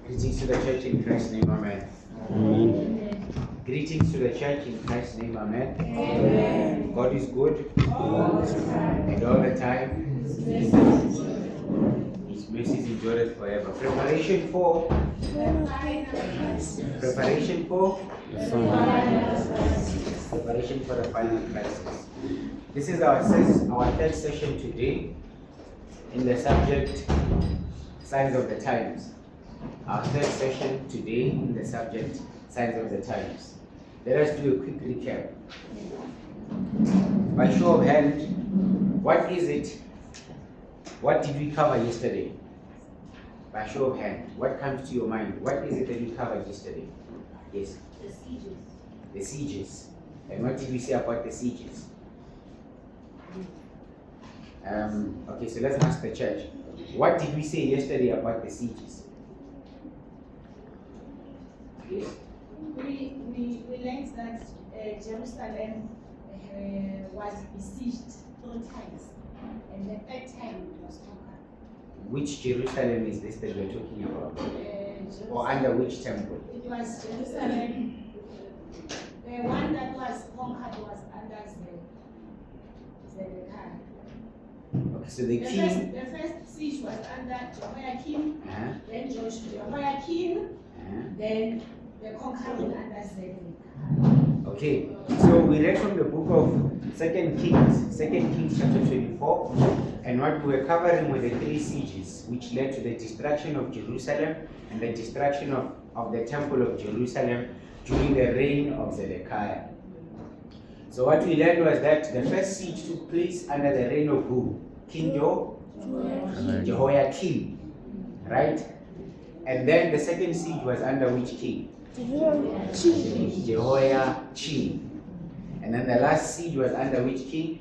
Greetings to the church in Christ's name, amen. Amen. Greetings to the church in Christ's name, amen. Amen. God is good All the time. and all the time. His mercies His mercies endure forever. Preparation for preparation for preparation for the final crisis. This is our third session today in the subject signs of the times. Our third session today in the subject signs of the times. Let us do a quick recap. By show of hand, what is it? What did we cover yesterday? By show of hand, what comes to your mind? What is it that we covered yesterday? Yes? The sieges. The sieges. And what did we say about the sieges? Okay, so let's ask the church. What did we say yesterday about the sieges? Yes? We learned that Jerusalem was besieged 3 times, and the 3rd time it was conquered. Which Jerusalem is this that we're talking about? Or under which temple? It was Jerusalem. The one that was conquered was under Zedekiah. Okay, so the king. The first siege was under Jehoiakim, Uh-huh. then Jehoiakim, Uh-huh. then the conquering under Zedekiah. Okay, so we read from the book of 2 Kings chapter 24, and what we were covering were the 3 sieges which led to the destruction of Jerusalem and the destruction of the temple of Jerusalem during the reign of Zedekiah. So what we learned was that the first siege took place under the reign of who? King Jehoiakim, right? And then the second siege was under which king? Jehoiachin. And then the last siege was under which king?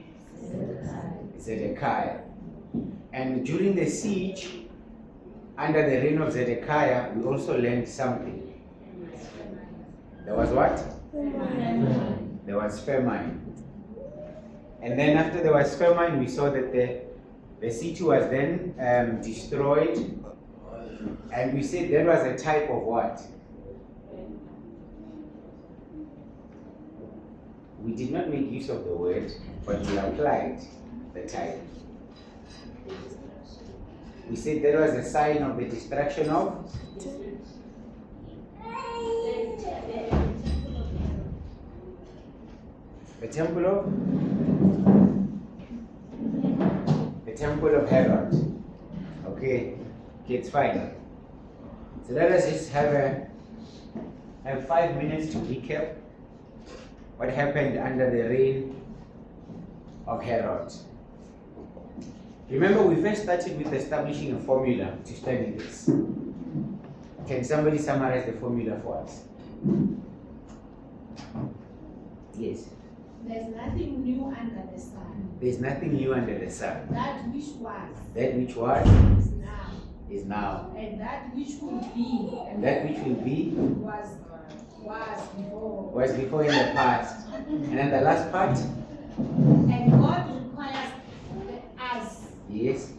Zedekiah. And during the siege, under the reign of Zedekiah, we also learned something. There was what? There was famine. And then after there was famine, we saw that the city was then destroyed. And we said that was a type of what? We did not make use of the word, but we applied the type. We said that was a sign of the destruction of the temple of Herod. Okay, it's fine. So let us just have 5 minutes to recap what happened under the reign of Herod. Remember, we first started with establishing a formula to study this. Can somebody summarize the formula for us? Yes. There's nothing new under the sun. There's nothing new under the sun. That which was That which was is now, is now. and that which will be And that which will be was before. was before in the past. And then the last part? And God requires us Yes.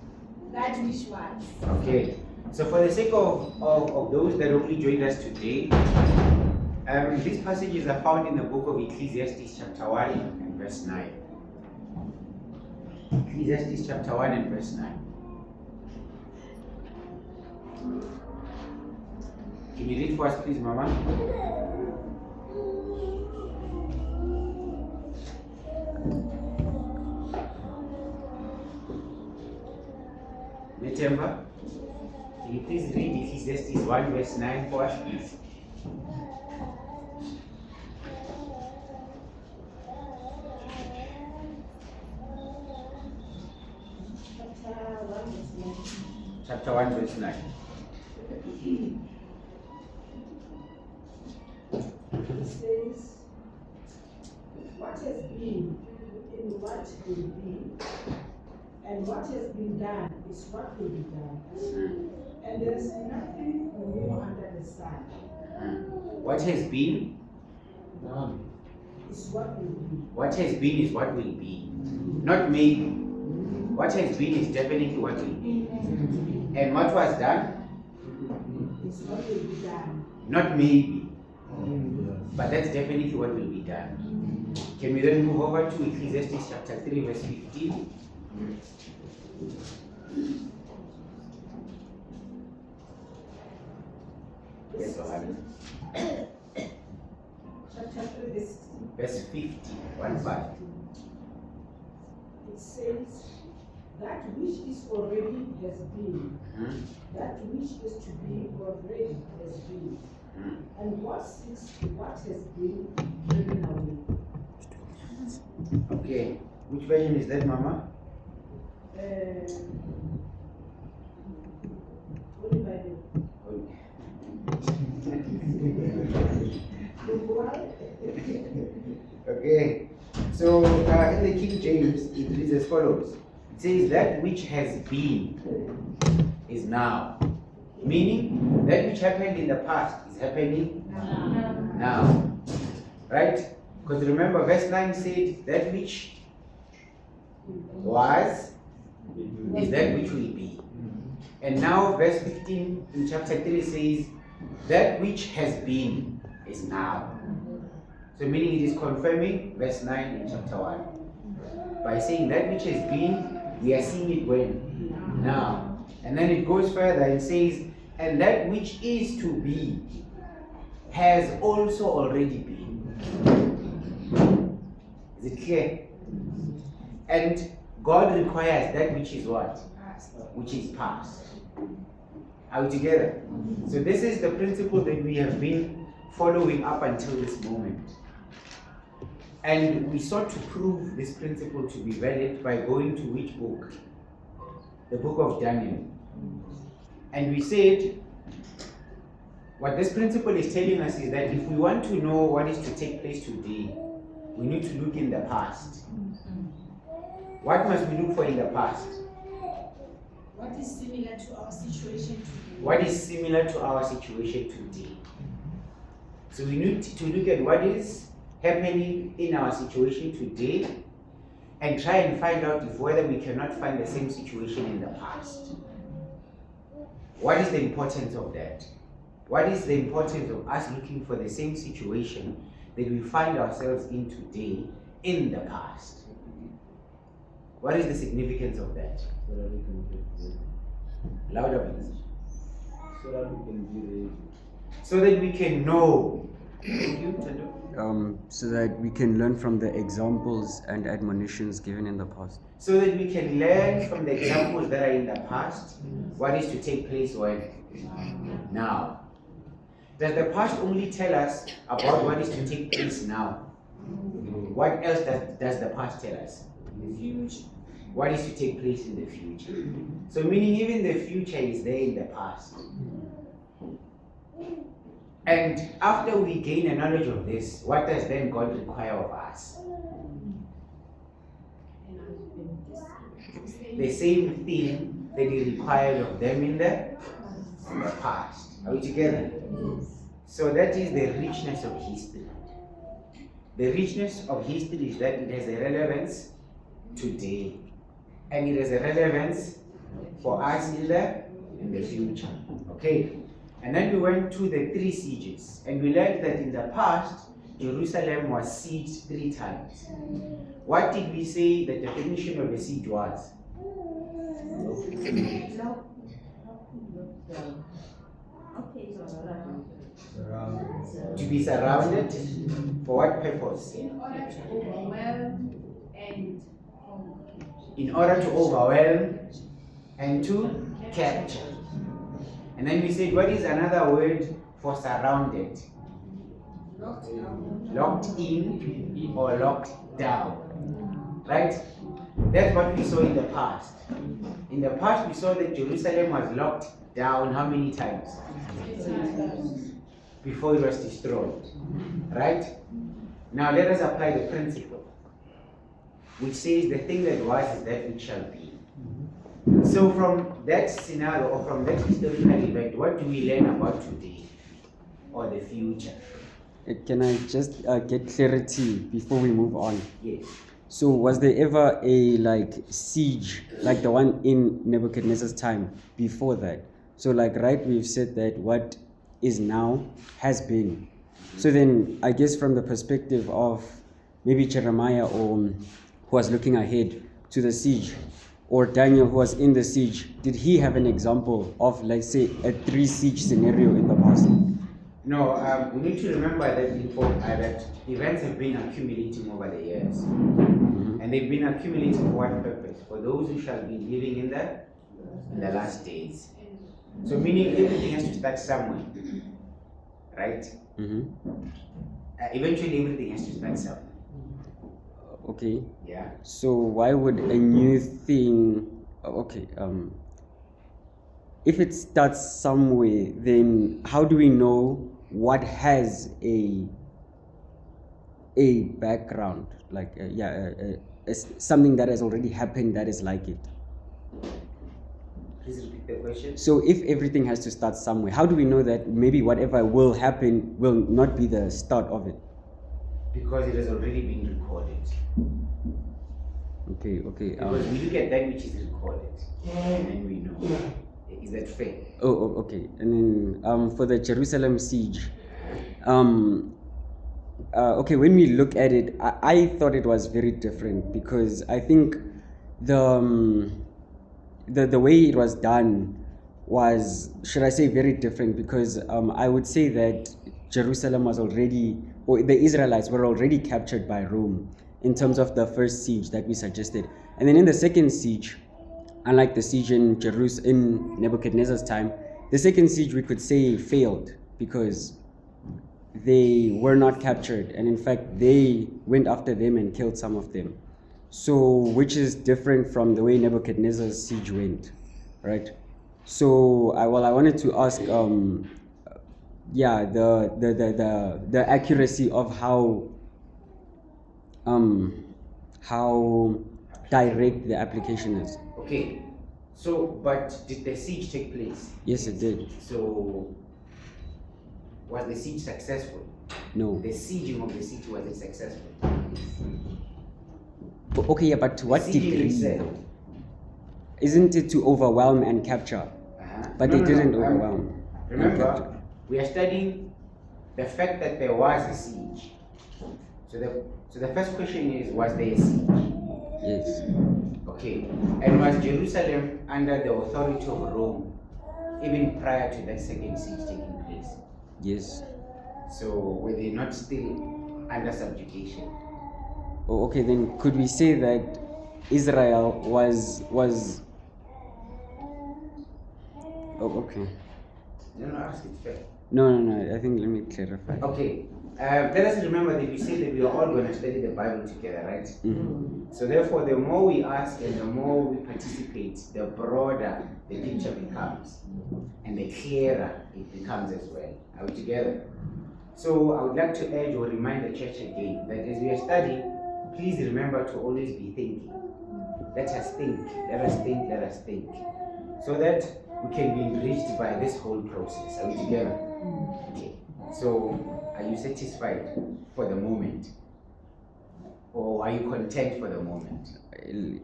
that which was. Okay. So for the sake of those that only joined us today, these passages are found in the book of Ecclesiastes chapter 1 and verse 9. Ecclesiastes chapter 1 and verse 9. Can you read for us, please, Mama? Netemba, can you please read Ecclesiastes 1 verse 9 for us, please? Chapter 1 verse 9. It says, what has been in what will be, and what has been done is what will be done. And there is nothing new under the sun. What has been Is what will be. What has been is what will be. Not maybe. What has been is definitely what will be. And what was done? It's what will be done. Not maybe. But that's definitely what will be done. Can we then move over to Ecclesiastes chapter 3, verse 15? Yes, Johanna. Chapter 3, verse 16. Verse 50, 1-5. It says, that which is already has been, that which is to be already has been, and what seeks what has been driven away. Okay. Which version is that, Mama? Holy Bible. Okay. So in the King James, it reads as follows. It says that which has been is now. Meaning that which happened in the past is happening now. Right? Because remember verse 9 said that which was is that which will be. And now verse 15 in chapter 3 says that which has been is now. So meaning it is confirming verse 9 in chapter 1. By saying that which has been, we are seeing it when? Now. And then it goes further and says, and that which is to be has also already been. Is it clear? And God requires that which is what? Which is past. Are we together? So this is the principle that we have been following up until this moment. And we sought to prove this principle to be valid by going to which book? The book of Daniel. And we said, what this principle is telling us is that if we want to know what is to take place today, we need to look in the past. What must we look for in the past? What is similar to our situation today? What is similar to our situation today? So we need to look at what is happening in our situation today and try and find out if whether we cannot find the same situation in the past. What is the importance of that? What is the importance of us looking for the same situation that we find ourselves in today in the past? What is the significance of that? So that we can get Louder, please. so that we can be ready. So that we can know. Thank you, Tando. So that we can learn from the examples and admonitions given in the past. So that we can learn from the examples that are in the past what is to take place when? Now. Does the past only tell us about what is to take place now? What else does the past tell us? The future. What is to take place in the future? So meaning even the future is there in the past. And after we gain a knowledge of this, what does then God require of us? The same thing that He required of them in the past. Are we together? So that is the richness of history. The richness of history is that it has a relevance today. And it has a relevance for us in the future. Okay? And then we went to the 3 sieges. And we learned that in the past, Jerusalem was sieged 3 times. What did we say the definition of a siege was? To be surrounded. For what purpose? In order to overwhelm and conquer. In order to overwhelm and to capture. And then we said, what is another word for surrounded? Locked in or locked down. Right? That's what we saw in the past. In the past, we saw that Jerusalem was locked down how many times? Before it was destroyed. Right? Now let us apply the principle, which says the thing that was is that which shall be. So from that scenario or from that historical event, what do we learn about today or the future? Can I just get clarity before we move on? Yes. So was there ever a like siege like the one in Nebuchadnezzar's time before that? So like right, we've said that what is now has been. So then I guess from the perspective of maybe Jeremiah or who was looking ahead to the siege, or Daniel who was in the siege, did he have an example of like say a 3 siege scenario in the past? No, we need to remember that events have been accumulating over the years. And they've been accumulating for what purpose? For those who shall be living in the last days. So meaning everything has to start somewhere. Right? Eventually everything has to start somewhere. Okay. Yeah. So why would a new thing if it starts somewhere, then how do we know what has a background, like something that has already happened that is like it? Please repeat the question. So if everything has to start somewhere, how do we know that maybe whatever will happen will not be the start of it? Because it has already been recorded. Okay. Because we look at that which is recorded, and then we know. Is that fair? Okay. And then for the Jerusalem siege, okay, when we look at it, I thought it was very different because I think the way it was done was, should I say, very different, because I would say that Jerusalem was already, or the Israelites were already captured by Rome in terms of the first siege that we suggested. And then in the second siege, unlike the siege in Nebuchadnezzar's time, the second siege we could say failed because they were not captured, and in fact they went after them and killed some of them. So which is different from the way Nebuchadnezzar's siege went, right? So I wanted to ask the accuracy of how direct the application is. Okay. So, but did the siege take place? Yes, it did. So, was the siege successful? No. The sieging of the city, was it successful? Okay, yeah, but to what sieging degree? itself. Isn't it to overwhelm and capture? But they didn't overwhelm. and capture. Remember, we are studying the fact that there was a siege. So the first question is, was there a siege? Yes. Okay. And was Jerusalem under the authority of Rome even prior to that second siege taking place? Yes. So were they not still under subjugation? Oh, okay, then could we say that Israel was oh, okay. No, ask it fair. No, I think let me clarify. Okay. Let us remember that we said that we are all going to study the Bible together, right? So therefore, the more we ask and the more we participate, the broader the picture becomes, and the clearer it becomes as well. Are we together? So I would like to urge or remind the church again that as we are studying, please remember to always be thinking. Let us think, let us think, let us think, so that we can be enriched by this whole process. Are we together? Okay. So, are you satisfied for the moment? Or are you content for the moment?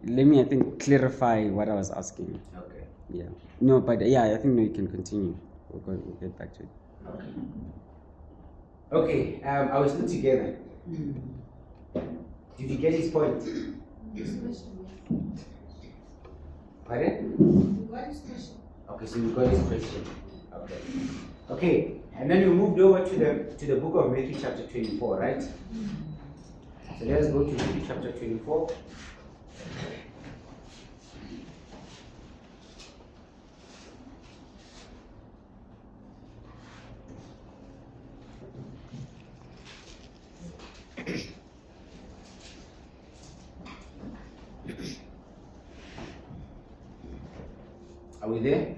Let me, I think, clarify what I was asking. Okay. Yeah. No, but yeah, I think no, you can continue. We'll get back to it. Okay. Okay, are we still together? Did you get his point? Pardon? What is question? Okay, so we got his question. Okay. Okay, and then you moved over to the book of Matthew chapter 24, right? So let us go to Matthew chapter 24. Are we there?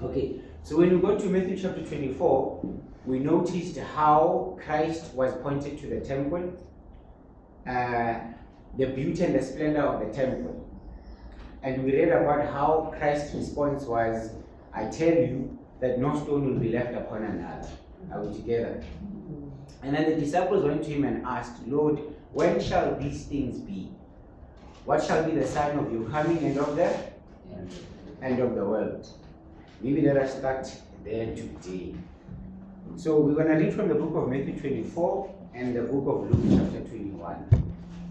Okay, so when we go to Matthew chapter 24, we noticed how Christ was pointed to the temple, the beauty and the splendor of the temple. And we read about how Christ's response was, I tell you that no stone will be left upon another. Are we together? And then the disciples went to him and asked, Lord, when shall these things be? What shall be the sign of your coming and of the end of the world? Maybe let us start there today. So we're going to read from the book of Matthew 24 and the book of Luke chapter 21,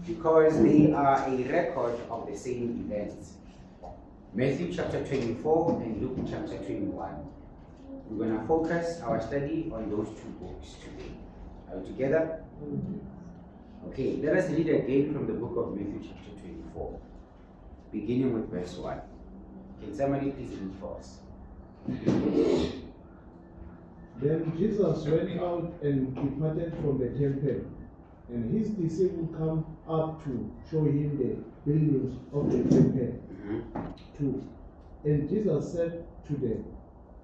because they are a record of the same events. Matthew chapter 24 and Luke chapter 21. We're going to focus our study on those two books today. Are we together? Okay, let us read again from the book of Matthew chapter 24, beginning with verse 1. Can somebody please read for us? Then Jesus went out and departed from the temple, and his disciples come up to show him the buildings of the temple. 2. And Jesus said to them,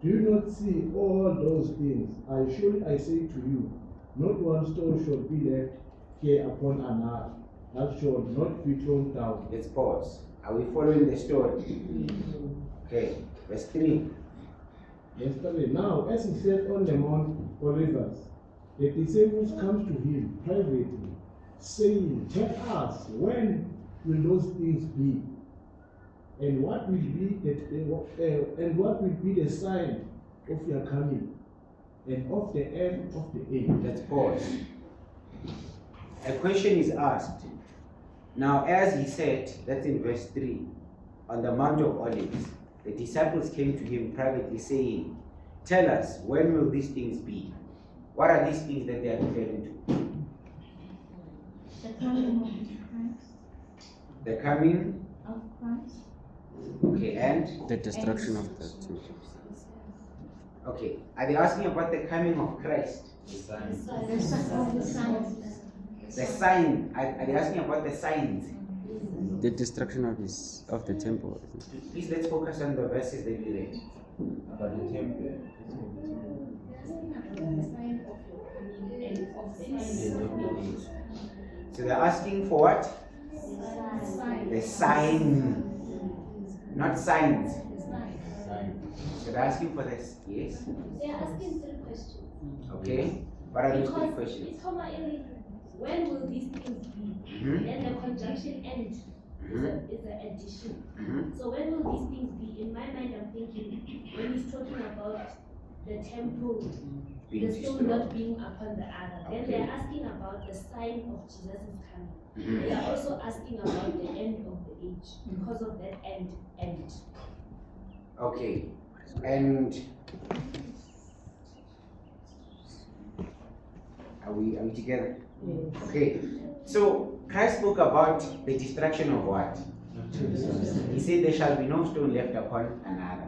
do you not see all those things? I say to you, not one stone shall be left here upon another, that shall not be thrown down. Let's pause. Are we following the story? Okay, verse 3. Yesterday, now, as he sat on the Mount Olivet, the disciples come to him privately, saying, tell us, when will those things be? And what will be the sign of your coming and of the end of the age? Let's pause. A question is asked. Now, as he said, that's in verse 3, on the Mount of Olives, the disciples came to him privately saying, tell us, when will these things be? What are these things that they are referring to? The coming of Christ. The coming, Of Christ. okay, and? The destruction of the temple. Okay, are they asking about the coming of Christ? The sign. The sign, are they asking about the signs? The destruction of the temple. Please let's focus on the verses that we read. About the temple. The sign of your coming and of the end of the age. So they're asking for what? Sign. The sign, not signs. The sign. So they're asking for this, yes? They are asking 3 questions. Okay. What are those 3 Because questions? it's Homa Eri, when will these things be? Mhm. Then the conjunction end is an addition. Mhm. So when will these things be? In my mind, I'm thinking when he's talking about the temple, Being the stone destroyed. not being upon the other. Then Okay. they're asking about the sign of Jesus' coming. Mhm. They are also asking about the end of the age because of that end. Okay. And are we together? Yes. Okay. So Christ spoke about the destruction of what? He said there shall be no stone left upon another.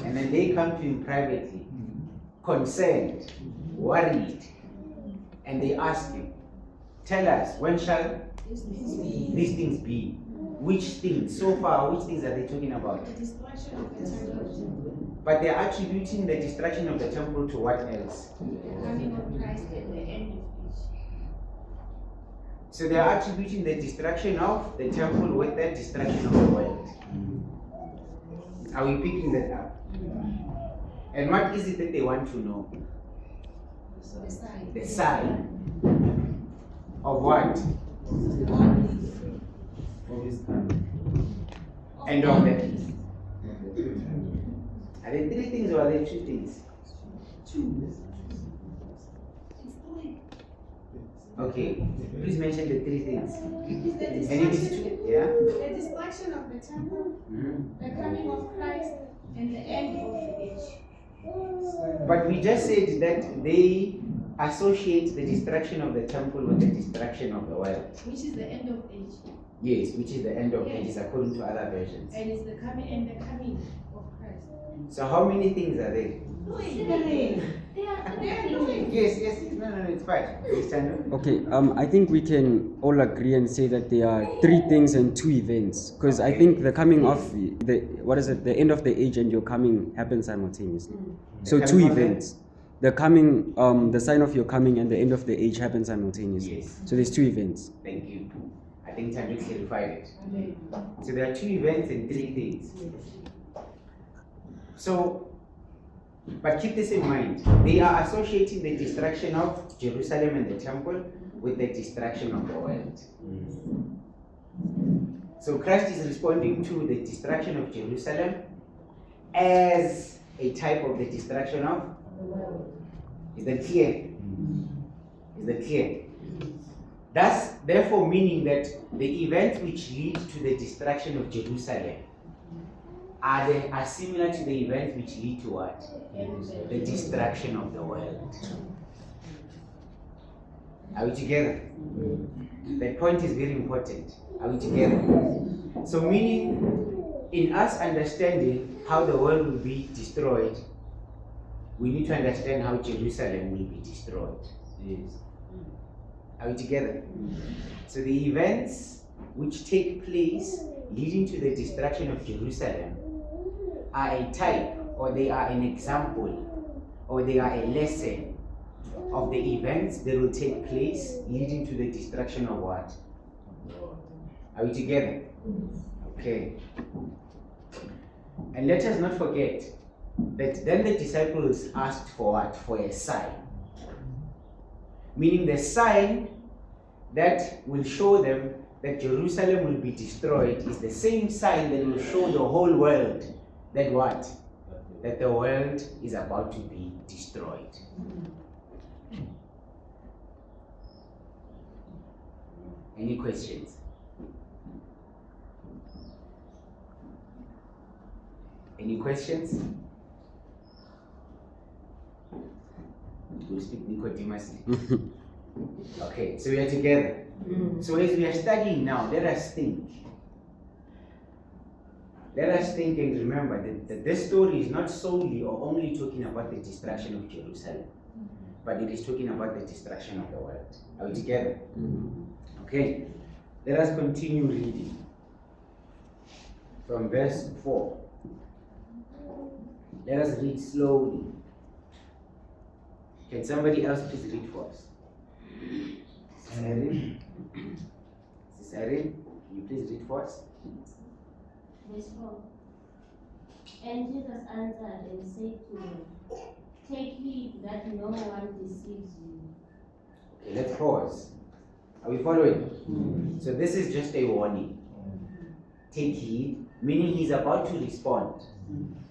And then they come to him privately, concerned, worried, and they ask him, tell us, when shall these things be? Which things? So far, which things are they talking about? The destruction of the temple. But they are attributing the destruction of the temple to what else? The coming of Christ and the end of age. So they are attributing the destruction of the temple with the destruction of the world. Are we picking that up? And what is it that they want to know? The sign. The sign of what? And of the. Are there 3 things or are there 2 things? Okay, please mention the 3 things. The And it is destruction, 2, yeah? the destruction of the temple, Mhm. the coming of Christ, and the end of the age. But we just said that they associate the destruction of the temple with the destruction of the world. Which is the end of age. Yes, which is the end of ages according to other versions. And it's the coming of Christ. So how many things are there? They are doing. Yes, no, it's fine. Yes, Tando? Okay, I think we can all agree and say that there are 3 things and 2 events. Because I think the coming of the end of the age and your coming happen simultaneously. So The 2 coming of the- events. The coming, the sign of your coming and the end of the age happen simultaneously. Yes. So there's 2 events. Thank you. I think Tando clarified it. So there are 2 events and 3 things. So, but keep this in mind. They are associating the destruction of Jerusalem and the temple with the destruction of the world. So Christ is responding to the destruction of Jerusalem as a type of the destruction of the world. Is that clear? Is that clear? Thus, therefore, meaning that the events which lead to the destruction of Jerusalem are similar to the events which lead to what? The destruction of the world. Are we together? That point is very important. Are we together? So meaning, in us understanding how the world will be destroyed, we need to understand how Jerusalem will be destroyed. Yes. Are we together? So the events which take place leading to the destruction of Jerusalem are a type, or they are an example, or they are a lesson of the events that will take place leading to the destruction of what? Are we together? Okay. And let us not forget that then the disciples asked for what? For a sign. Meaning the sign that will show them that Jerusalem will be destroyed is the same sign that will show the whole world that what? That the world is about to be destroyed. Any questions? Any questions? We'll speak Nicodemus. Okay, so we are together. So as we are studying now, let us think. Let us think and remember that this story is not solely or only talking about the destruction of Jerusalem, but it is talking about the destruction of the world. Are we together? Okay, let us continue reading from verse 4. Let us read slowly. Can somebody else please read for us? Sister Irene, can you please read for us? Verse 4. And Jesus answered and said to them, take heed that no one deceives you. Okay, let's pause. Are we following? So this is just a warning. Take heed, meaning he's about to respond.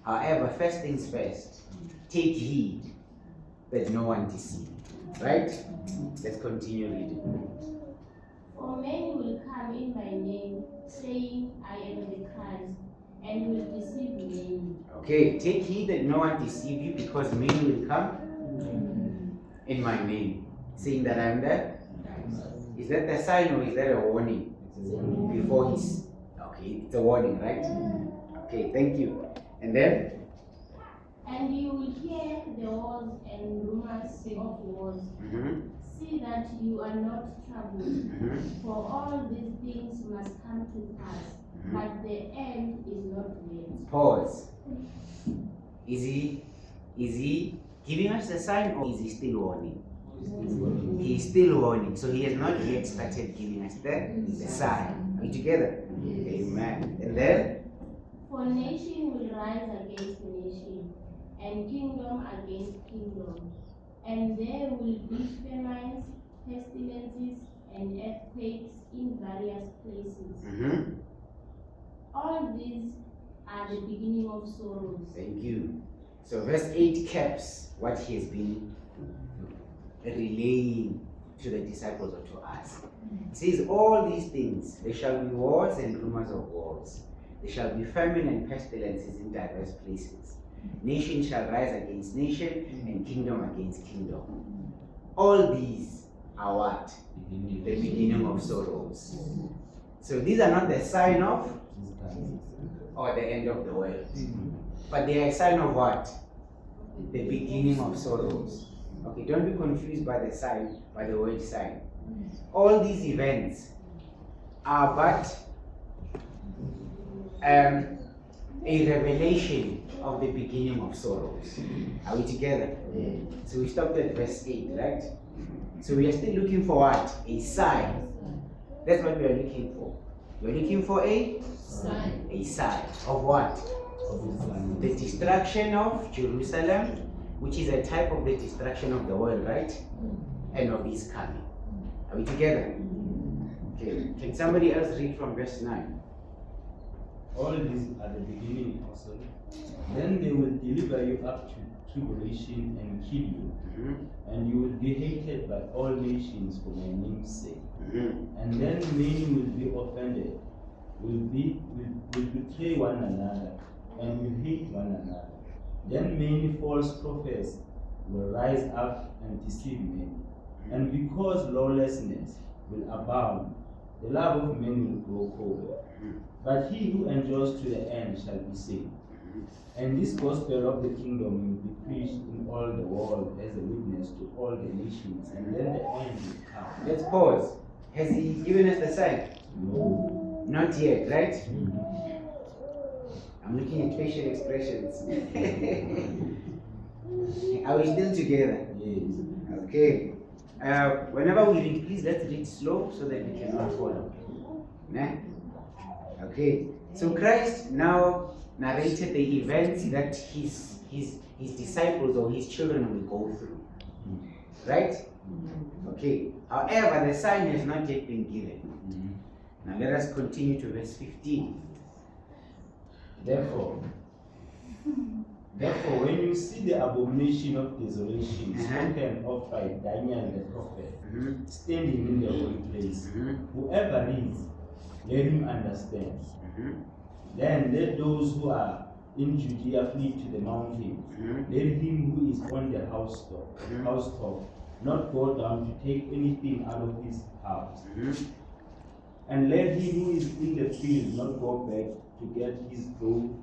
However, first things first, take heed that no one deceive. Right? Let's continue reading. For many will come in my name, saying, I am the Christ, and will deceive many. Okay, take heed that no one deceive you, because many will come in my name, saying that I am there. Is that the sign or is that a warning? Before he's okay, it's a warning, right? Okay, thank you. And then? And you will hear the wars and rumors of wars. See that you are not troubled, for all these things must come to pass, but the end is not yet. Pause. Is he giving us the sign, or is he still warning? He is still warning, so he has not yet started giving us the sign. Are we together? Amen. And then? For nation will rise against nation, and kingdom against kingdom. And there will be famines, pestilences, and earthquakes in various places. All these are the beginning of sorrows. Thank you. So verse 8 caps what he has been relaying to the disciples or to us. It says, all these things, there shall be wars and rumors of wars. There shall be famine and pestilences in diverse places. Nation shall rise against nation, and kingdom against kingdom. All these are what? The beginning of sorrows. So these are not the sign of or the end of the world, but they are a sign of what? The beginning of sorrows. Okay, don't be confused by the sign, by the word sign. All these events are but a revelation of the beginning of sorrows. Are we together? So we stopped at verse 8, right? So we are still looking for what? A sign. That's what we are looking for. We are looking for a sign. A sign of what? The destruction of Jerusalem, which is a type of the destruction of the world, right? And of his coming. Are we together? Okay. Can somebody else read from verse 9? All these at the beginning also. Then they will deliver you up to tribulation and kill you, and you will be hated by all nations for my name's sake. And then many will be offended, will betray one another, and will hate one another. Then many false prophets will rise up and deceive many. And because lawlessness will abound, the love of many will grow cold. But he who endures to the end shall be saved. And this gospel of the kingdom will be preached in all the world as a witness to all the nations, and then the end will come. Let's pause. Has he given us the sign? No. Not yet, right? I'm looking at facial expressions. Are we still together? Yes. Okay. Whenever we read, please let's read slow so that we can all follow. Nah? Okay. So Christ now narrated the events that his disciples or his children will go through. Right? Okay. However, the sign has not yet been given. Now let us continue to verse 15. Therefore, when you see the abomination of desolation spoken of by Daniel the prophet, standing in the holy place, whoever reads, let him understand. Then let those who are in Judea flee to the mountains. Let him who is on the housetop not go down to take anything out of his house. And let him who is in the field not go back to get his clothes.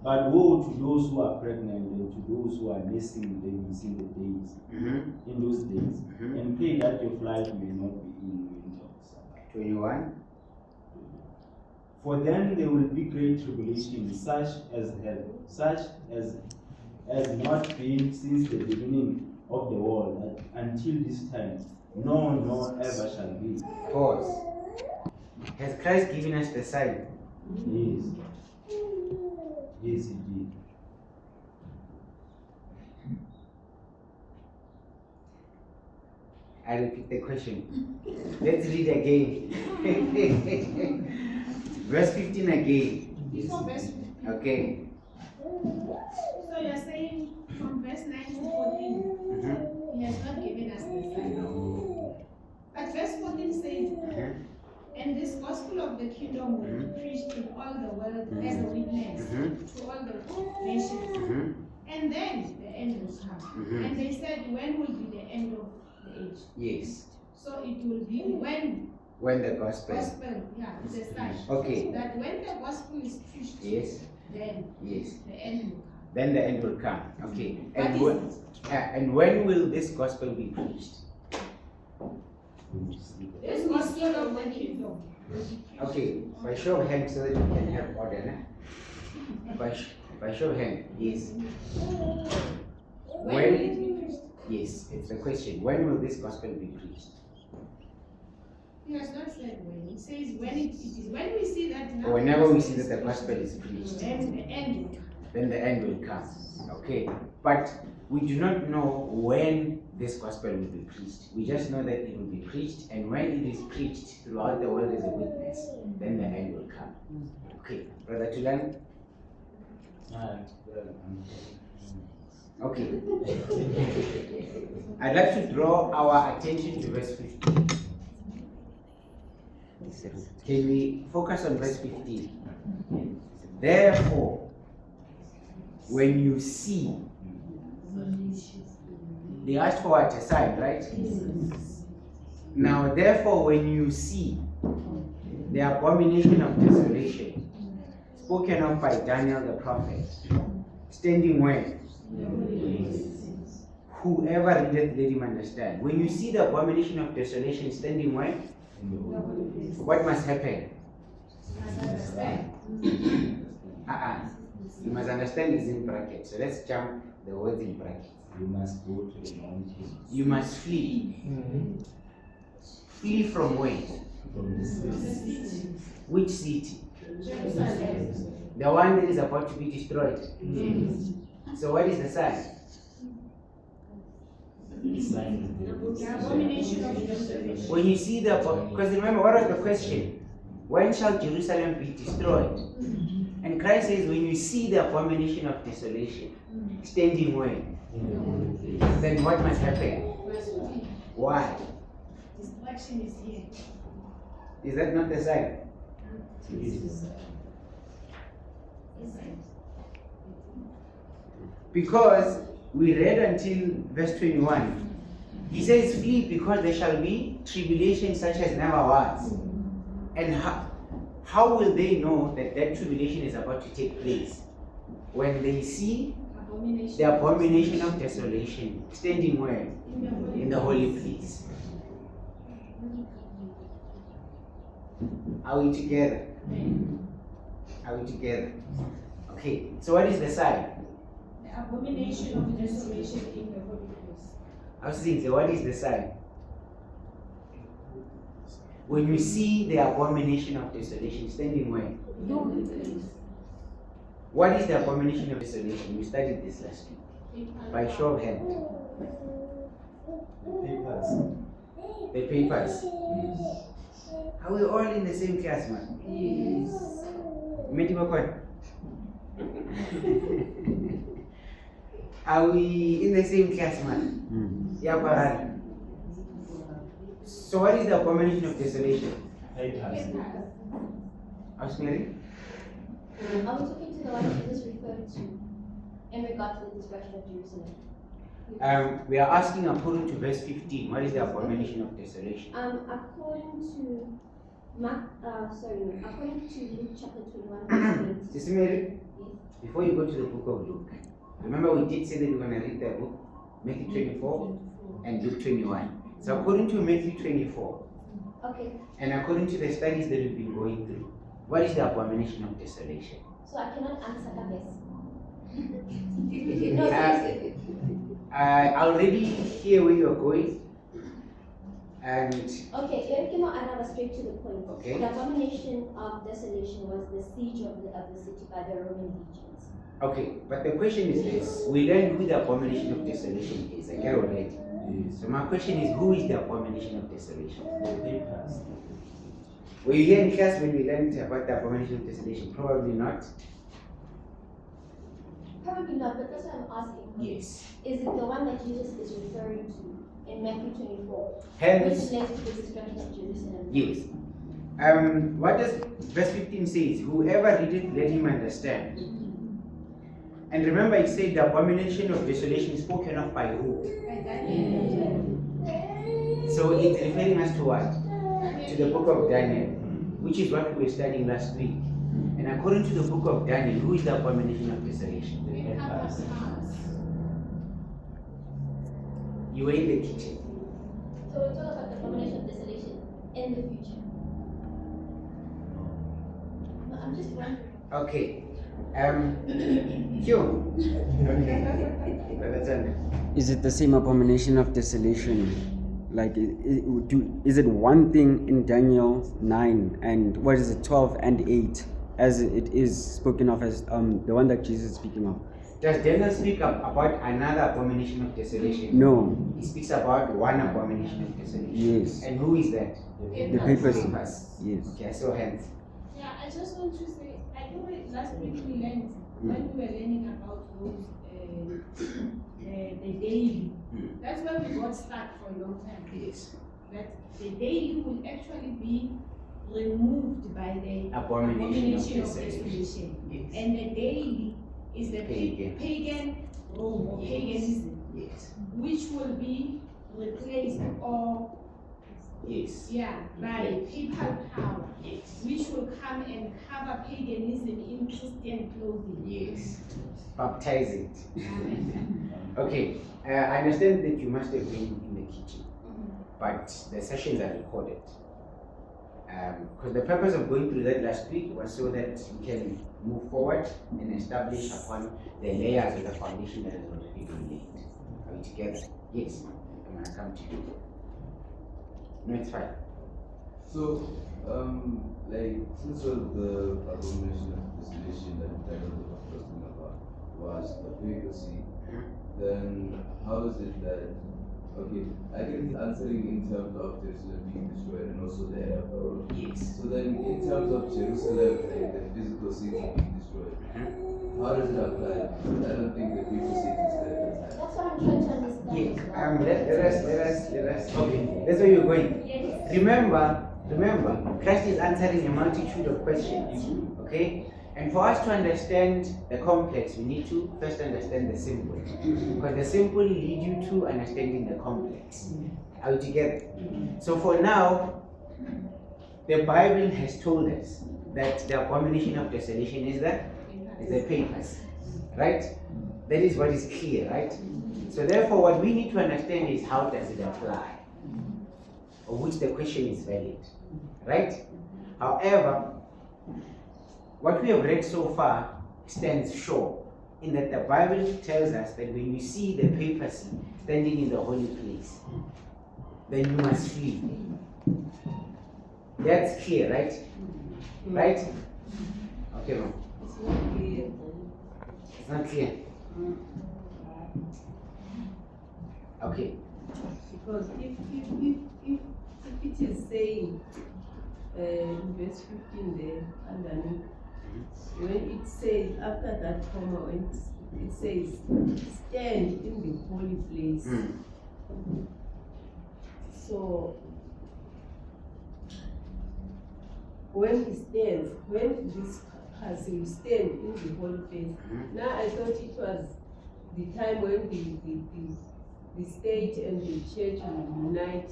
But woe to those who are pregnant and to those who are nursing babies in those days. And pray that your flight may not be in winter or summer. 21. For then there will be great tribulation, such as not been since the beginning of the world until this time, nor ever shall be. Pause. Has Christ given us the sign? Yes. Yes, he did. I repeat the question. Let's read again. Verse 15 again. Before verse 15. Okay. So you're saying from verse 9 to 14, he has not given us the sign. But verse 14 says, and this gospel of the kingdom will be preached in all the world as a witness to all the nations. And then the end will come. And they said, when will be the end of the age? Yes. So it will be when the gospel. Yeah, it's a sign. Okay. That when the gospel is preached, Yes. then Yes. the end will come. Then the end will come. Okay. And What and when will this gospel be preached? This gospel of the kingdom. Okay. By show of hands so that we can have order. Nah? By show of hands, yes. When will it be preached? Yes, it's the question. When will this gospel be preached? He has not said when. He says when it is. When we see that now. Whenever we see that the gospel is preached, then the end will come. then the end will come. Okay. But we do not know when this gospel will be preached. We just know that it will be preached, and when it is preached throughout the world as a witness, then the end will come. Okay. Brother Tulan? Okay. I'd like to draw our attention to verse 15. Can we focus on verse 15? Therefore, when you see, they asked for what? A sign, right? Now, therefore, when you see the abomination of desolation, spoken of by Daniel the prophet, standing when? Whoever readeth, let him understand. When you see the abomination of desolation standing when? What must happen? You must understand is in brackets. So let's jump the words in brackets. You must go to the mountains. You must flee. Flee from where? From the city. Which city? Jerusalem. The one that is about to be destroyed. So what is the sign? The abomination of desolation. When you see the, because remember, what was the question? When shall Jerusalem be destroyed? And Christ says, when you see the abomination of desolation standing where? Then what must happen? Why? Destruction is here. Is that not the sign? Because we read until verse 21. He says, flee because there shall be tribulation such as never was. And how will they know that that tribulation is about to take place? When they see the abomination of desolation standing where? In the holy place. Are we together? Are we together? Okay, so what is the sign? The abomination of desolation in the holy place. I was saying, so what is the sign? When you see the abomination of desolation standing where? What is the abomination of desolation? We studied this last week. By show of hand. The papers. Are we all in the same class, man? Yes. Are we in the same class, man? Yeah, but so what is the abomination of desolation? Ask Mary. Are we talking to the one Jesus referred to in regard to the destruction of Jerusalem? We are asking according to verse 15, what is the abomination of desolation? According to according to Luke chapter 21, verse 8. Sister Mary, Yes. before you go to the book of Luke, remember we did say that we're going to read the book, Matthew 24 and Luke 21. So according to Matthew 24, Okay, and according to the studies that we've been going through, what is the abomination of desolation? so I cannot answer that yes. I already hear where you're going, and Okay, Eric, I was straight to the point. Okay. The abomination of desolation was the siege of the city by the Roman legions. okay, but the question is this: we learned who the abomination of desolation is. I get already. So my question is, who is the abomination of desolation? Were you here in class when we learned about the abomination of desolation? Probably not. Probably not, but that's what I'm asking. Yes. Is it the one that Jesus is referring to in Matthew 24? Which Hence, relates to the destruction of Jerusalem? yes. What does verse 15 says? Whoever readeth, let him understand. And remember, it said the abomination of desolation is spoken of by who? So it's referring us to what? To the book of Daniel, which is what we were studying last week. And according to the book of Daniel, who is the abomination of desolation? You were in the kitchen. So we're talking about the abomination of desolation in the future. No, I'm just wondering. Okay. Q. Okay. That's it. Is it the same abomination of desolation? Like, is it one thing in Daniel 9 and what is it, 12 and 8, as it is spoken of as the one that Jesus is speaking of? Does Daniel speak about another abomination of desolation? No. He speaks about one abomination of desolation. Yes. And who is that? The papers. Yes. Okay, so hands. Yeah, I just want to say, I know last week we learned, when we were learning about those, the daily, that's where we got stuck for a long time. Yes. That the daily will actually be removed by the Abomination of abomination of desolation. desolation. Yes. And the daily is the Pagan. pagan Rome or paganism, Yes. which will be replaced or by papal power, Yes. which will come and cover paganism in Christian clothing. Yes. Baptize it. Amen. Okay. I understand that you must have been in the kitchen, but the sessions are recorded. Because the purpose of going through that last week was so that we can move forward and establish upon the layers of the foundation that has already been laid. Are we together? Yes. I'm going to come to you. No, it's fine. So, since all the abomination of desolation that Daniel was talking about was the papacy, then how is it that Okay, I get he's answering in terms of Jerusalem being destroyed and also the end of the world. Yes. So then, in terms of Jerusalem and the physical city being destroyed, how does it apply? Because I don't think the people city is there at the time. That's what I'm trying to understand. Yes. as well. Let us. Okay. That's where you're going. Yes. Remember, Christ is answering a multitude of questions. Okay? And for us to understand the complex, we need to first understand the simple. Because the simple lead you to understanding the complex. Are we together? So for now, the Bible has told us that the abomination of desolation is the papers. Right? That is what is clear, right? So therefore, what we need to understand is how does it apply? Of which the question is valid. Right? However, what we have read so far stands sure in that the Bible tells us that when you see the papacy standing in the holy place, then you must flee. That's clear, right? Right? Okay, ma'am. It's not clear. It's not clear. Okay. Because if it is saying in verse 15 there underneath, when it says after that comma, when it says stand in the holy place. So when he stands, when this person stand in the holy place, now I thought it was the time when the state and the church will unite,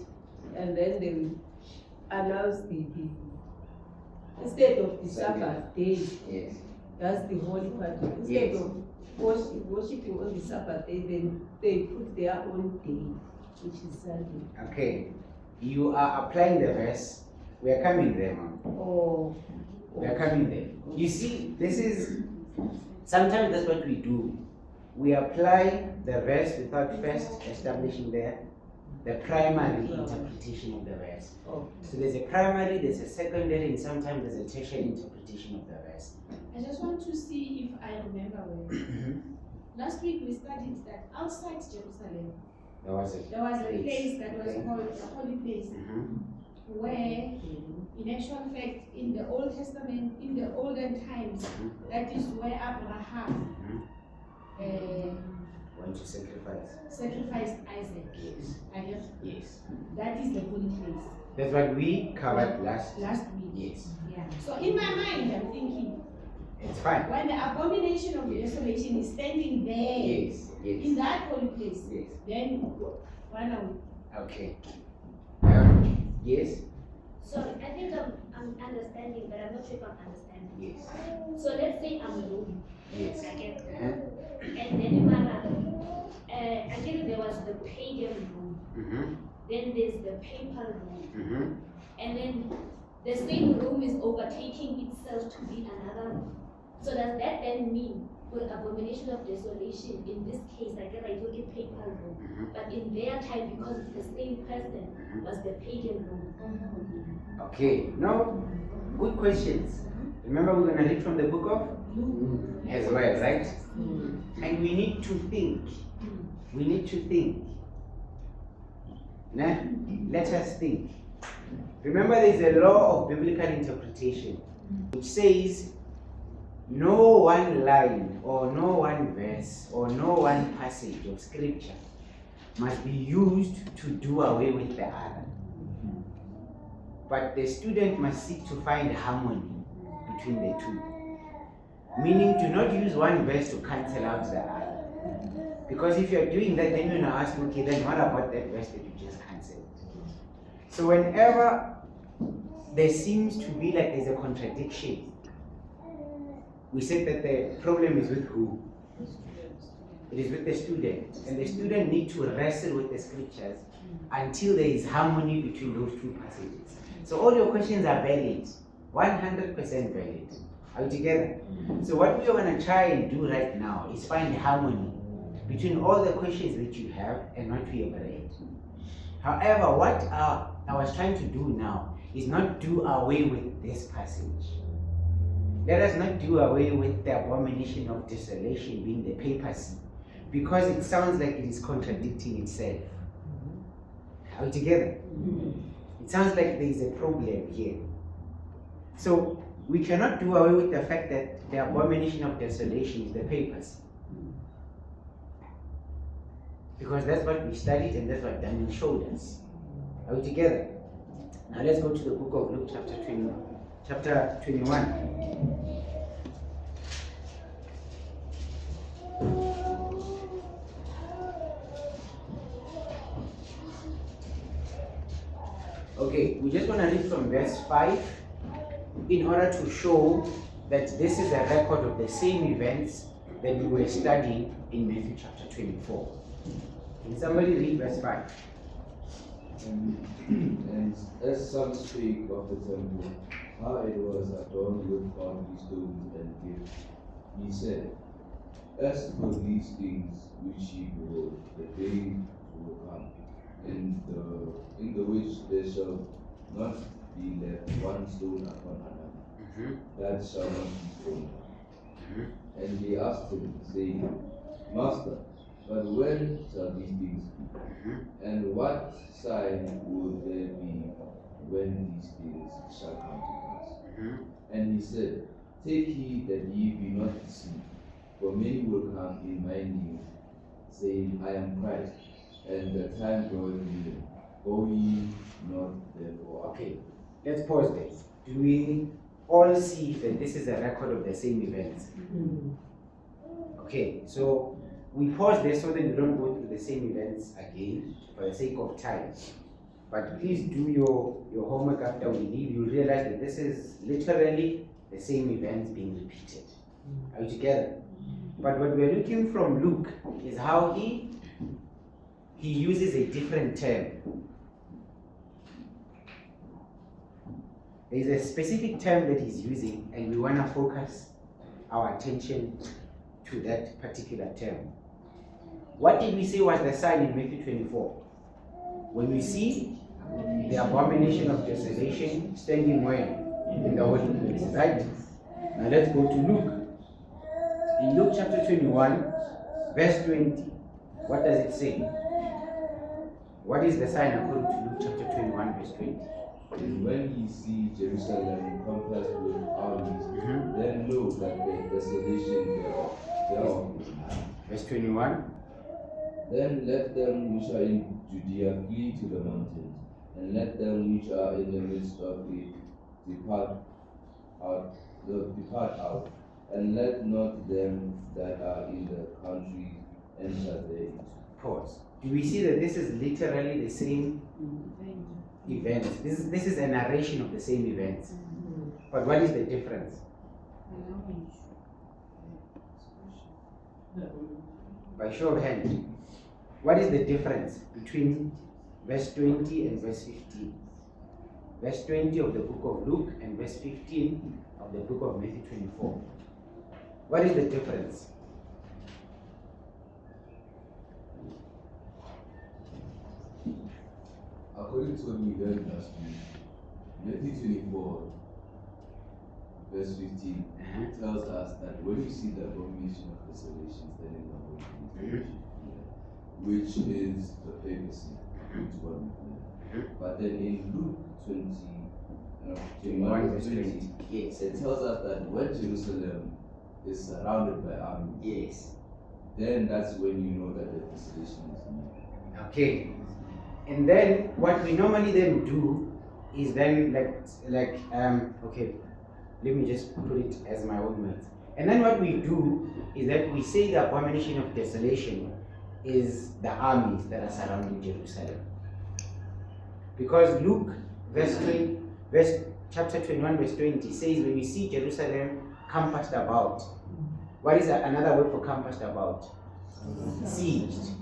and then they will announce the instead of the Sabbath day. Yes. That's the holy part. Instead of worshiping on the Sabbath day, then they put their own day, which is Sunday. Okay. You are applying the verse. We are coming there, ma'am. Oh. We are coming there. You see, this is sometimes that's what we do. We apply the verse without first establishing the primary interpretation of the verse. Oh. So there's a primary, there's a secondary, and sometimes there's a tertiary interpretation of the verse. I just want to see if I remember well. Last week we studied that outside Jerusalem, There was a place that was called the Holy Place, where, in actual fact, in the Old Testament, in the olden times, that is where Abraham Want to sacrifice? sacrificed Isaac. Yes. I guess Yes. that is the holy place. That's what we covered last. Week. Yes. Yeah. So in my mind, I'm thinking, It's fine. when the abomination of desolation is standing there Yes. in Yes. that holy place, Yes. then why not? Okay. Yes. So I think I'm understanding, but I'm not sure if I'm understanding. Yes. So let's say I'm a room. Yes. Okay. Uh-huh. And then in I think there was the pagan room. Then there's the papal room. And then the same room is overtaking itself to be another room. So does that then mean for the abomination of desolation, in this case, I guess I took it papal room, but in their time, because it's the same person, was the pagan room. Okay. No. Good questions. Remember, we're gonna read from the book of as well, right? And we need to think. We need to think. Nah? Let us think. Remember, there's a law of biblical interpretation which says no one line or no one verse or no one passage of scripture must be used to do away with the other. But the student must seek to find harmony between the two. Meaning, do not use one verse to cancel out the other. Because if you're doing that, then you're going to ask, okay, then what about that verse that you just cancelled? So whenever there seems to be like there's a contradiction, we said that the problem is with who? It is with the student. And the student needs to wrestle with the scriptures until there is harmony between those two passages. So all your questions are valid, 100% valid. Are we together? So what we are going to try and do right now is find harmony between all the questions that you have and what we have read. However, what I was trying to do now is not do away with this passage. Let us not do away with the abomination of desolation being the papacy, because it sounds like it is contradicting itself. Are we together? It sounds like there is a problem here. So we cannot do away with the fact that the abomination of desolation is the papers. Because that's what we studied and that's what Daniel showed us. Are we together? Now let's go to the book of Luke chapter 21. Okay, we just want to read from verse 5 in order to show that this is a record of the same events that we were studying in Matthew chapter 24. Can somebody read verse 5? And as some speak of the temple, how it was adorned with costly stones and gifts, he said, as for these things which ye behold, the day will come, in the which there shall not be left one stone upon another, that shall not be thrown down. And they asked him, saying, Master, but when shall these things be? And what sign will there be when these things shall come to pass? And he said, take heed that ye be not deceived, for many will come in my name, saying, I am Christ, and the time draweth near. Go ye not therefore. Okay, let's pause there. Do we all see that this is a record of the same events? Okay, so we pause there so that we don't go through the same events again for the sake of time. But please do your homework after we leave. You'll realize that this is literally the same events being repeated. Are we together? But what we're looking from Luke is how he uses a different term. There is a specific term that he's using, and we want to focus our attention to that particular term. What did we say was the sign in Matthew 24? When we see the abomination of desolation standing where? In the holy place, right? Now let's go to Luke. In Luke chapter 21, verse 20, what does it say? What is the sign according to Luke chapter 21, verse 20? And when ye see Jerusalem compassed with armies, then know that the desolation thereof is nigh. Verse 21. Then let them which are in Judea flee to the mountains, and let them which are in the midst of it depart out, and let not them that are in the country enter therein. Pause. Do we see that this is literally the same events? This is a narration of the same events. But what is the difference? By show of hand, what is the difference between verse 20 and verse 15? Verse 20 of the book of Luke and verse 15 of the book of Matthew 24. What is the difference? According to what we learned last week, Matthew 24, verse 15, tells us that when you see the abomination of desolation standing in the holy place, which is the papacy, which one we learned. But then in Luke 21 verse 20, yes, it tells us that when Jerusalem is surrounded by armies, yes, then that's when you know that the desolation is near. okay. And then what we normally then do is then okay, let me just put it as my own words. And then what we do is that we say the abomination of desolation is the armies that are surrounding Jerusalem. Because Luke chapter 21 verse 20 says when we see Jerusalem compassed about, what is another word for compassed about? Sieged.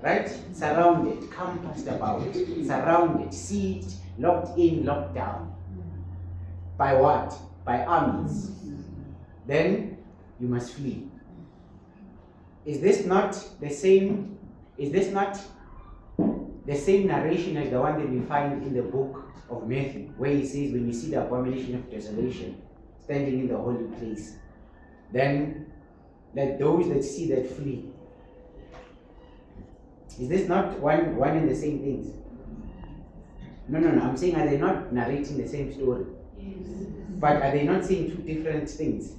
Right? Surrounded, compassed about, surrounded, sieged, locked in, locked down. By what? By armies. Then you must flee. Is this not the same? Is this not the same narration as the one that we find in the book of Matthew, where he says, when you see the abomination of desolation standing in the holy place, then let those that see that flee. Is this not one and the same things? No. I'm saying, are they not narrating the same story? Yes. But are they not saying two different things?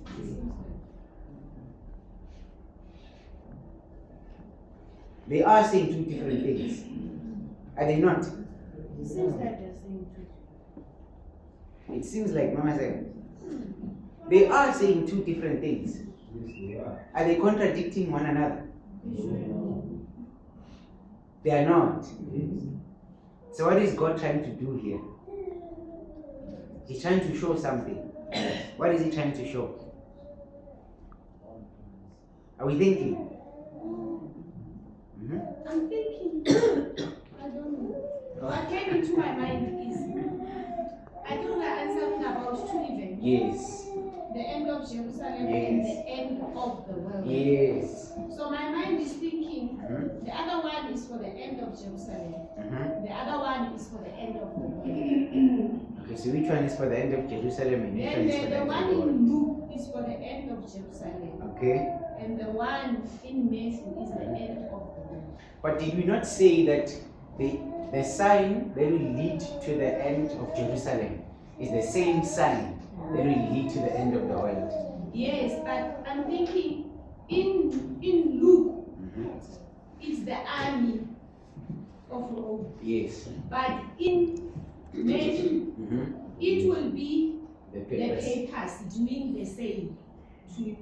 They are saying two different things. Are they not? It seems like they're saying two. It seems like Mama said. They are saying two different things. Yes, they are. Are they contradicting one another? They are not. So what is God trying to do here? He's trying to show something. What is he trying to show? Are we thinking? I'm thinking, I don't know. What came into my mind is, I think we're answering about two events. Yes. The end of Jerusalem and Yes. the end of the world. Yes. So my mind is thinking, the other one is for the end of Jerusalem. The other one is for the end of the world. Okay, so which one is for the end of Jerusalem and which one And is for the the end one of the world? in Luke is for the end of Jerusalem. Okay. And the one in Matthew is the end of the world. But did we not say that the sign that will lead to the end of Jerusalem is the same sign that will lead to the end of the world? Yes, but I'm thinking in Luke, it's the army of Rome. Yes. But in Matthew, it will be The the papers. papers doing the same to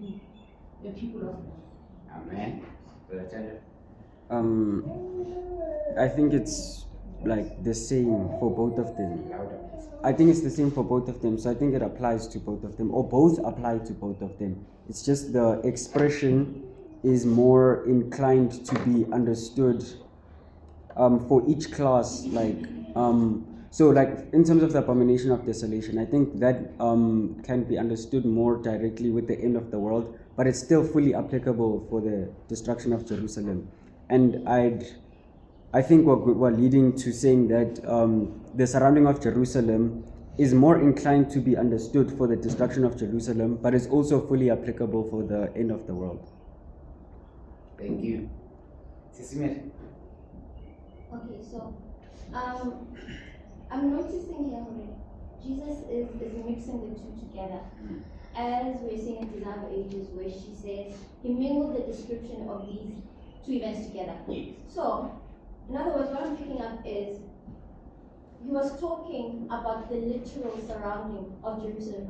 the people of God. Amen. Brother Chandra? I think it's like the same for both of them. Louder, please. I think it's the same for both of them, so I think it applies to both of them, or both apply to both of them. It's just the expression is more inclined to be understood for each class. So like in terms of the abomination of desolation, I think that can be understood more directly with the end of the world, but it's still fully applicable for the destruction of Jerusalem. And I think we're leading to saying that the surrounding of Jerusalem is more inclined to be understood for the destruction of Jerusalem, but is also fully applicable for the end of the world. Thank you. Sisimir? Okay, so I'm noticing here already, Jesus is mixing the two together. As we're seeing in Desire for Ages, where she says he mingled the description of these two events together. Yes. So, in other words, what I'm picking up is he was talking about the literal surrounding of Jerusalem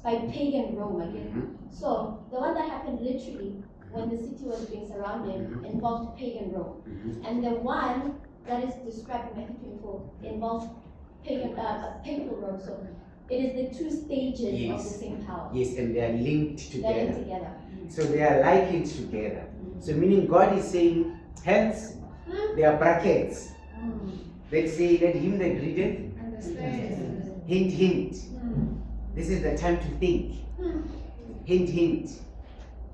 by pagan Rome again. So, the one that happened literally when the city was being surrounded involved pagan Rome. And the one that is described in Matthew 24 involves papal Rome. So, it is the two stages of the same power. Yes, and they are linked They're linked together. together. So they are likened together. So meaning God is saying, hence, there are brackets that say, let him that readeth, Understand? hint, hint. This is the time to think. Hint, hint.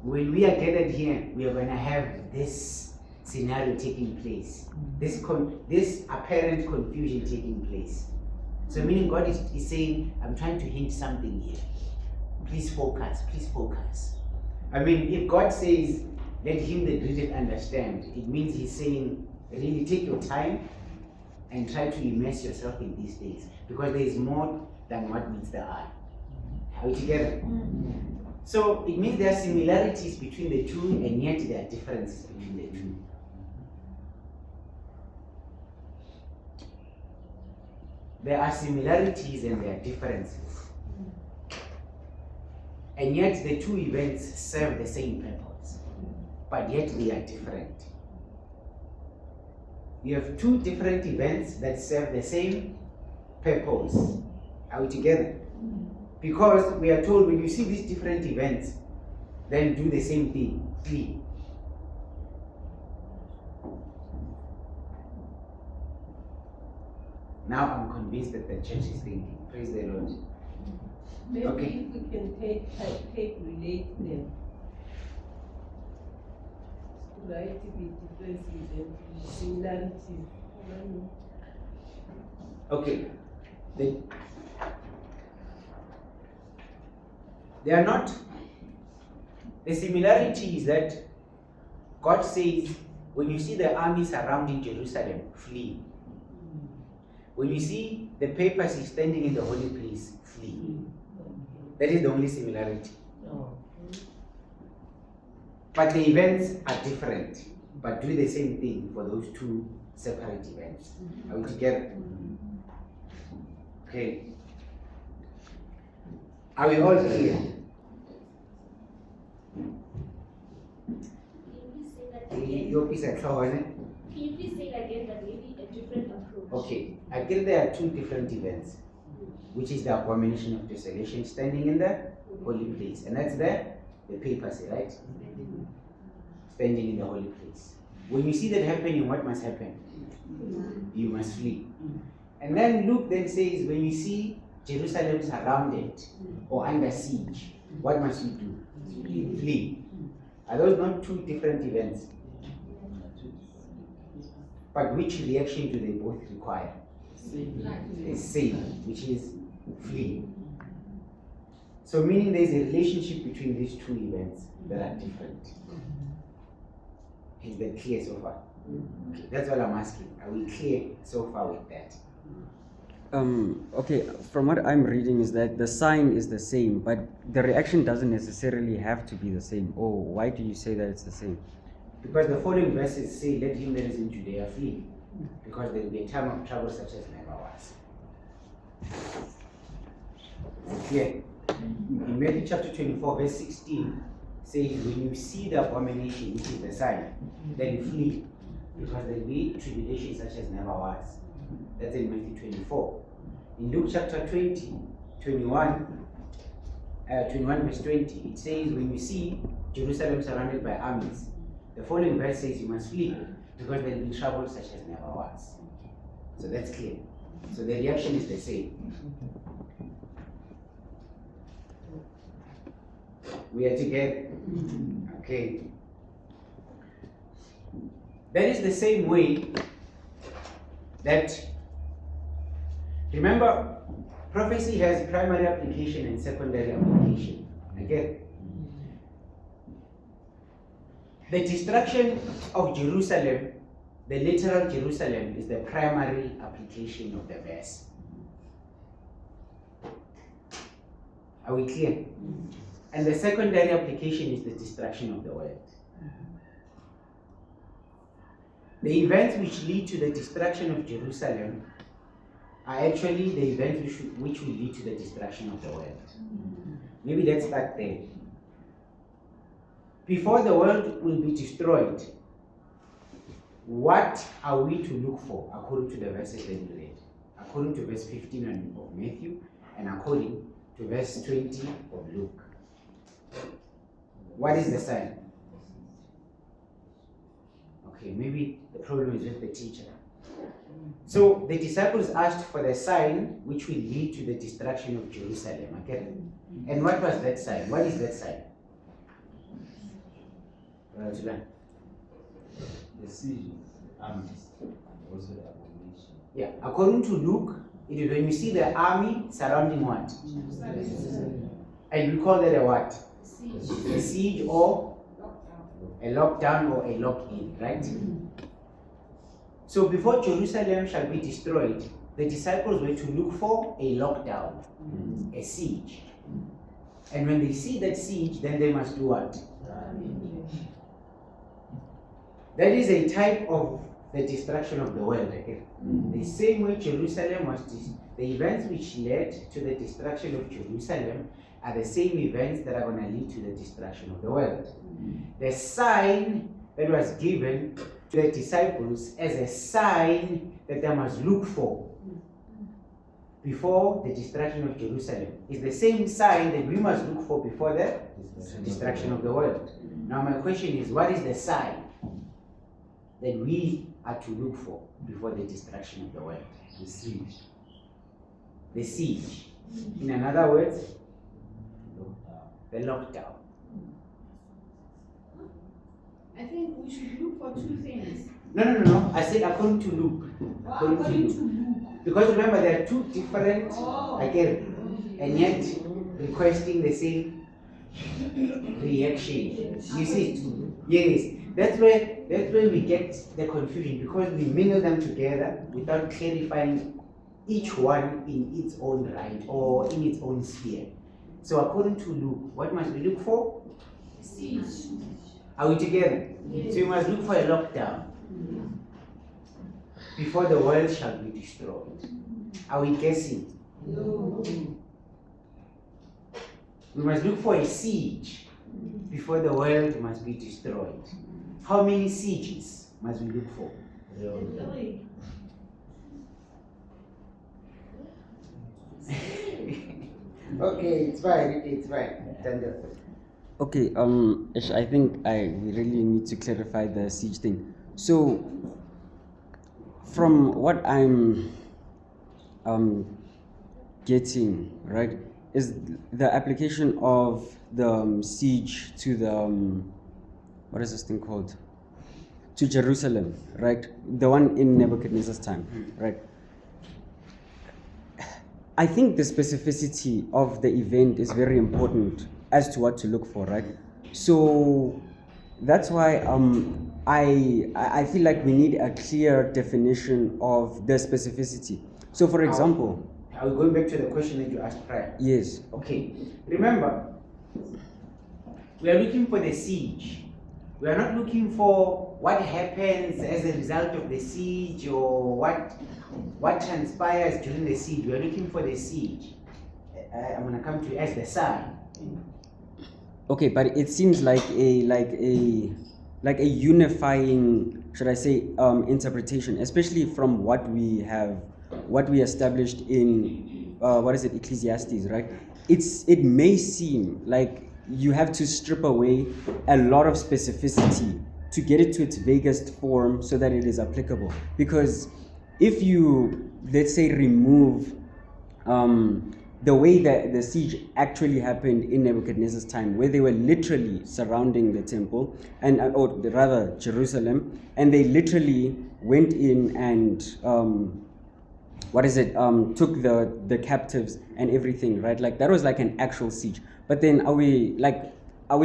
When we are gathered here, we are going to have this scenario taking place. This apparent confusion taking place. So meaning God is saying, I'm trying to hint something here. Please focus, please focus. I mean, if God says, let him that readeth understand, it means he's saying, really take your time and try to immerse yourself in these things. Because there is more than what meets the eye. Are we together? So it means there are similarities between the two, and yet there are differences between the two. There are similarities and there are differences. And yet the two events serve the same purpose, but yet they are different. You have two different events that serve the same purpose. Are we together? Because we are told when you see these different events, then do the same thing, flee. Now I'm convinced that the church is thinking. Praise the Lord. Maybe Okay. if we can take relate them. Right, with differences and similarities. I don't know. Okay. They are not. The similarity is that God says, When you see the army surrounding Jerusalem, flee. When you see the papacy standing in the holy place, flee. That is the only similarity. But the events are different, but do the same thing for those two separate events. Are we together? Okay. Are we all clear? Can you say that again? Your piece at flower, isn't it? Can you please say that again, but maybe a different approach? Okay. I get there are two different events, which is the abomination of desolation standing in the holy place. And that's the papacy, right? Standing in the holy place. When you see that happening, what must happen? You must flee. And then Luke then says, when you see Jerusalem surrounded or under siege, what must you do? Flee. Are those not two different events? But which reaction do they both require? The same, which is flee. So meaning there is a relationship between these two events that are different. Is that clear so far? Okay, that's all I'm asking. Are we clear so far with that? Okay, from what I'm reading is that the sign is the same, but the reaction doesn't necessarily have to be the same. Oh, why do you say that it's the same? Because the following verses say, let him that is in Judea flee, because there will be a time of trouble such as never was. Is it clear? In Matthew chapter 24, verse 16, says, when you see the abomination, which is the sign, then flee, because there will be tribulation such as never was. That's in Matthew 24. In Luke chapter 21 verse 20, it says, when you see Jerusalem surrounded by armies, the following verse says you must flee, because there will be trouble such as never was. So that's clear. So the reaction is the same. We are together. Okay. That is the same way that, remember, prophecy has primary application and secondary application. Again, the destruction of Jerusalem, the literal Jerusalem, is the primary application of the verse. Are we clear? And the secondary application is the destruction of the world. The events which lead to the destruction of Jerusalem are actually the events which will lead to the destruction of the world. Maybe let's start there. Before the world will be destroyed, what are we to look for according to the verses that we read? According to verse 15 of Matthew and according to verse 20 of Luke. What is the sign? Okay, maybe the problem is with the teacher. So the disciples asked for the sign which will lead to the destruction of Jerusalem. Okay? And what was that sign? What is that sign? The siege, armies, also the abomination. Yeah, according to Luke, it is when you see the army surrounding what? And we call that a what? A siege or a lockdown or a lock-in, right? So before Jerusalem shall be destroyed, the disciples were to look for a lockdown, a siege. And when they see that siege, then they must do what? That is a type of the destruction of the world. Okay? The same way Jerusalem was, the events which led to the destruction of Jerusalem are the same events that are going to lead to the destruction of the world. The sign that was given to the disciples as a sign that they must look for before the destruction of Jerusalem is the same sign that we must look for before the destruction of the world. Now my question is, what is the sign that we are to look for before the destruction of the world? The siege. The siege. In other words, the lockdown. I think we should look for two things. No. I said according to Luke. According to Luke. Because remember, there are two different, again, and yet requesting the same reaction. You see, yes, that's where we get the confusion, because we mingle them together without clarifying each one in its own right or in its own sphere. So according to Luke, what must we look for? Siege. Are we together? Yes. So we must look for a lockdown before the world shall be destroyed. Are we guessing? No. We must look for a siege before the world must be destroyed. How many sieges must we look for? Really? Okay, it's fine. It's fine. Okay, Ish, I think we really need to clarify the siege thing. So, from what I'm getting, right, is the application of the siege to the, what is this thing called? To Jerusalem, right? The one in Nebuchadnezzar's time, right? I think the specificity of the event is very important as to what to look for, right? So that's why I feel like we need a clear definition of the specificity. So for example, are we going back to the question that you asked prior? yes. Okay. Remember, we are looking for the siege. We are not looking for what happens as a result of the siege or what transpires during the siege. We are looking for the siege. I'm gonna come to it as the sign. Okay, but it seems like a unifying, should I say, interpretation, especially from what we established in Ecclesiastes, right? It may seem like you have to strip away a lot of specificity to get it to its vaguest form so that it is applicable. Because if you, let's say, remove the way that the siege actually happened in Nebuchadnezzar's time, where they were literally surrounding the temple, or rather Jerusalem, and they literally went in and took the captives and everything, right? Like that was like an actual siege. But then are we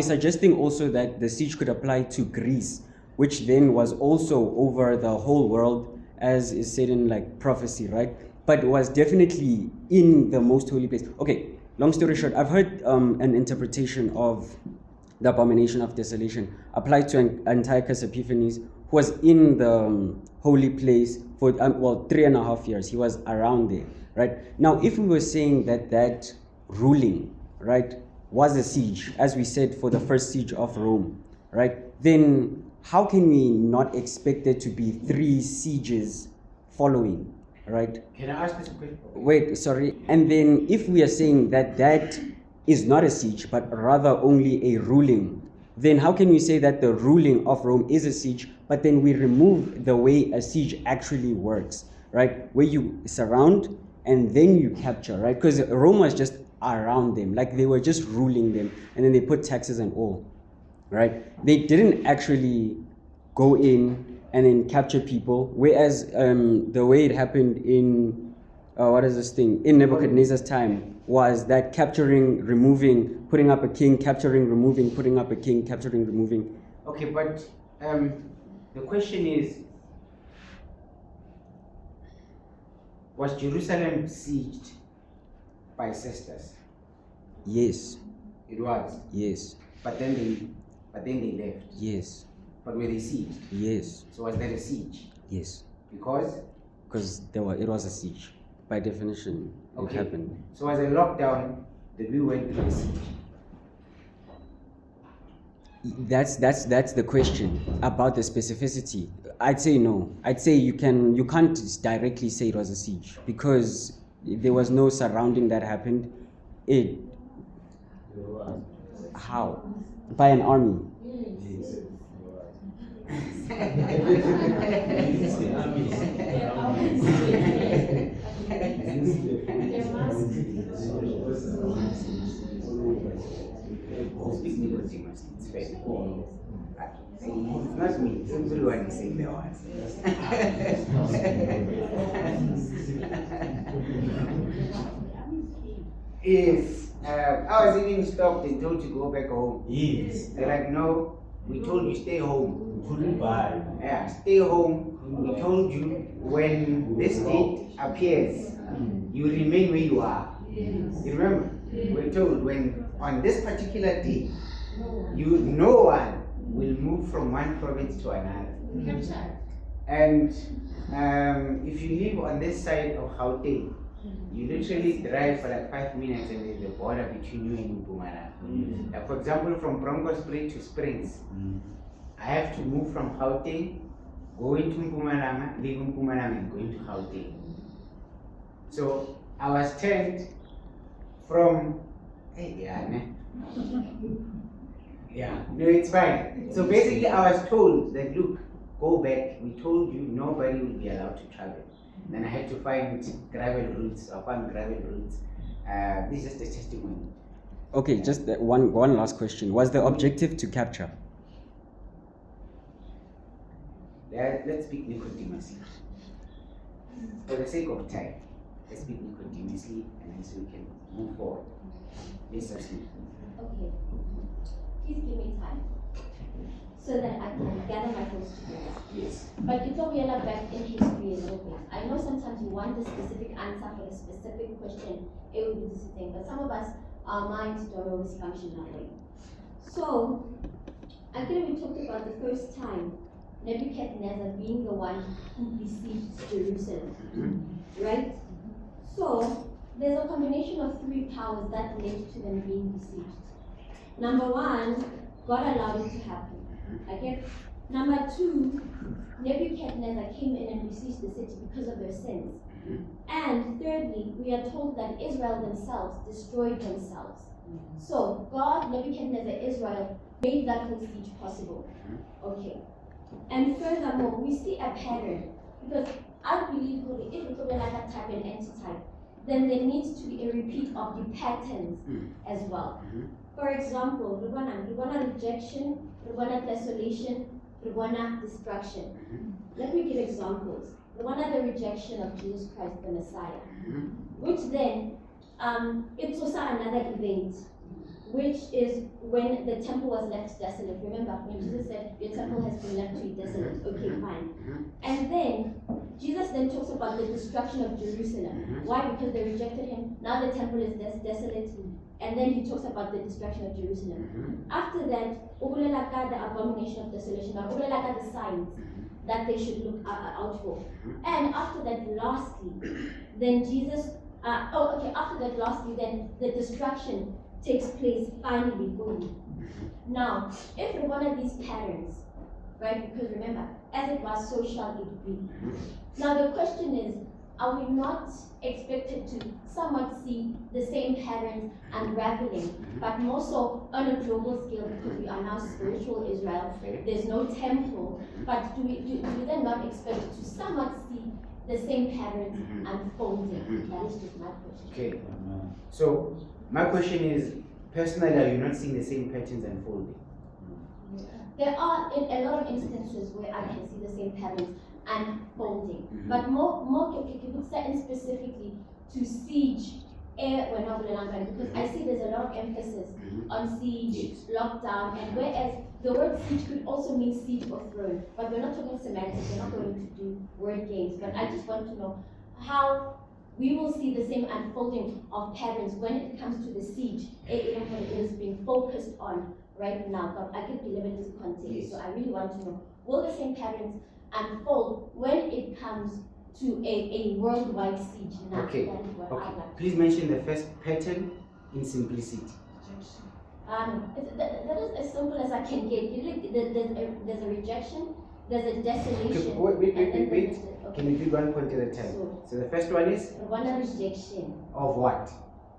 suggesting also that the siege could apply to Greece, which then was also over the whole world, as is said in like prophecy, right? But was definitely in the most holy place. Okay, long story short, I've heard an interpretation of the abomination of desolation applied to Antiochus Epiphanes, who was in the holy place for 3.5 years. He was around there, right? Now, if we were saying that ruling, right, was a siege, as we said for the first siege of Rome, right, then how can we not expect there to be 3 sieges following? Right? Can I ask this question? Wait, sorry. And then if we are saying that is not a siege, but rather only a ruling, then how can we say that the ruling of Rome is a siege, but then we remove the way a siege actually works, right? Where you surround and then you capture, right? Because Rome was just around them, like they were just ruling them, and then they put taxes and all, right? They didn't actually go in and then capture people, whereas the way it happened in in Nebuchadnezzar's time was that capturing, removing, putting up a king, capturing, removing, putting up a king, capturing, removing. Okay, but the question is, was Jerusalem sieged by sisters? Yes. It was. Yes. But then they left. Yes. But were they sieged? Yes. So was there a siege? Yes. Because it was a siege. By definition, okay. It happened. So as a lockdown, that we went through the siege. That's the question about the specificity. I'd say no. I'd say you can't directly say it was a siege because there was no surrounding that happened. How? By an army. It's fair. It's not me, everyone is saying there was. I was even stopped and told to go back home. Yes. They're like, no, we told you stay home. Couldn't buy. Yeah, stay home. We told you when this date appears, you remain where you are. You remember? We're told when on this particular day, no one will move from one province to another. And if you live on this side of Gauteng, you literally drive for like 5 minutes and there's a border between you and Mpumalanga. Like for example, from Broncospruit to Springs, I have to move from Gauteng, go into Mpumalanga, leave Mpumalanga and go into Gauteng. So I was turned from, yeah, no, it's fine. So basically I was told that, look, go back, we told you nobody will be allowed to travel. Then I had to find gravel routes, or find gravel routes. This is just a testimony. Okay, just one last question. Was the objective to capture? Let's speak Nicodemously. For the sake of time, let's speak Nicodemously and then so we can move forward. Yes, sir. Okay. Please give me time so that I can gather my thoughts together. Yes. But it's all back in history a little bit. I know sometimes you want a specific answer for a specific question, it will be this thing, but some of us, our minds don't always function that way. So, actually we talked about the first time Nebuchadnezzar being the one who besieged Jerusalem, right? So, there's a combination of three powers that led to them being besieged. Number one, God allowed it to happen. Okay? Number two, Nebuchadnezzar came in and besieged the city because of their sins. And thirdly, we are told that Israel themselves destroyed themselves. So God, Nebuchadnezzar, Israel made that whole siege possible. Okay. And furthermore, we see a pattern because I believe if we could be like a type and anti-type, then there needs to be a repeat of the patterns as well. For example, Rubana rejection, Rubana desolation, Rubana destruction. Let me give examples. Rubana the rejection of Jesus Christ the Messiah, which then it's also another event, which is when the temple was left desolate. Remember when Jesus said, "Your temple has been left to be desolate." Okay, fine. And then Jesus then talks about the destruction of Jerusalem. Why? Because they rejected him. Now the temple is desolate. And then he talks about the destruction of Jerusalem. After that, Ubulelaka, the abomination of desolation, or Ubulelaka, the signs that they should look out for. And after that, lastly, then Jesus, after that, lastly, then the destruction takes place finally, fully. Now, if one of these patterns, right, because remember, as it was, so shall it be. Now the question is, are we not expected to somewhat see the same patterns unraveling, but more so on a global scale because we are now spiritual Israel, there's no temple, but do we then not expect to somewhat see the same patterns unfolding? That is just my question. Okay. So my question is, personally, are you not seeing the same patterns unfolding? There are a lot of instances where I can see the same patterns unfolding, but more certain specifically to siege because I see there's a lot of emphasis on siege, lockdown, and whereas the word siege could also mean siege or throne, but we're not talking semantics, we're not going to do word games, but I just want to know how we will see the same unfolding of patterns when it comes to the siege, even when it is being focused on right now. But I could deliver this context, so I really want to know, will the same patterns unfold when it comes to a worldwide siege now? Okay. That is what I'd like. Please mention the first pattern in simplicity. That is as simple as I can get. There's a rejection, there's a desolation. Okay, wait. Can you do one point at a time? So the first one is? One rejection. Of what?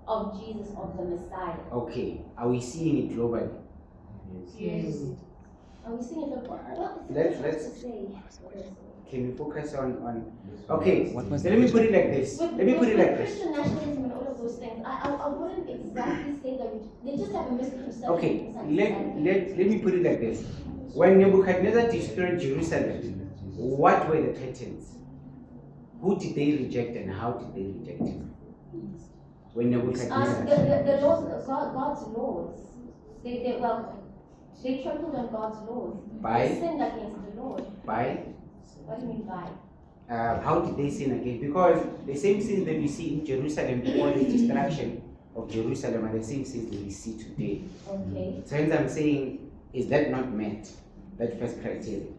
Of Jesus, of the Messiah. Okay. Are we seeing it globally? Yes. Are we seeing it globally? Well, Let's say. Can we focus on okay, What was so let me put it like this. With Christian nationalism and all of those things, I wouldn't exactly say that they just have a misconception. Okay, let me put it like this. When Nebuchadnezzar destroyed Jerusalem, what were the patterns? Who did they reject and how did they reject him? when The Nebuchadnezzar. laws, God's laws. They trampled on God's laws. By? They sinned against the Lord. By? What do you mean by? How did they sin again? Because the same sins that we see in Jerusalem before the destruction of Jerusalem are the same sins that we see today. Okay. So hence I'm saying, is that not met? That first criteria.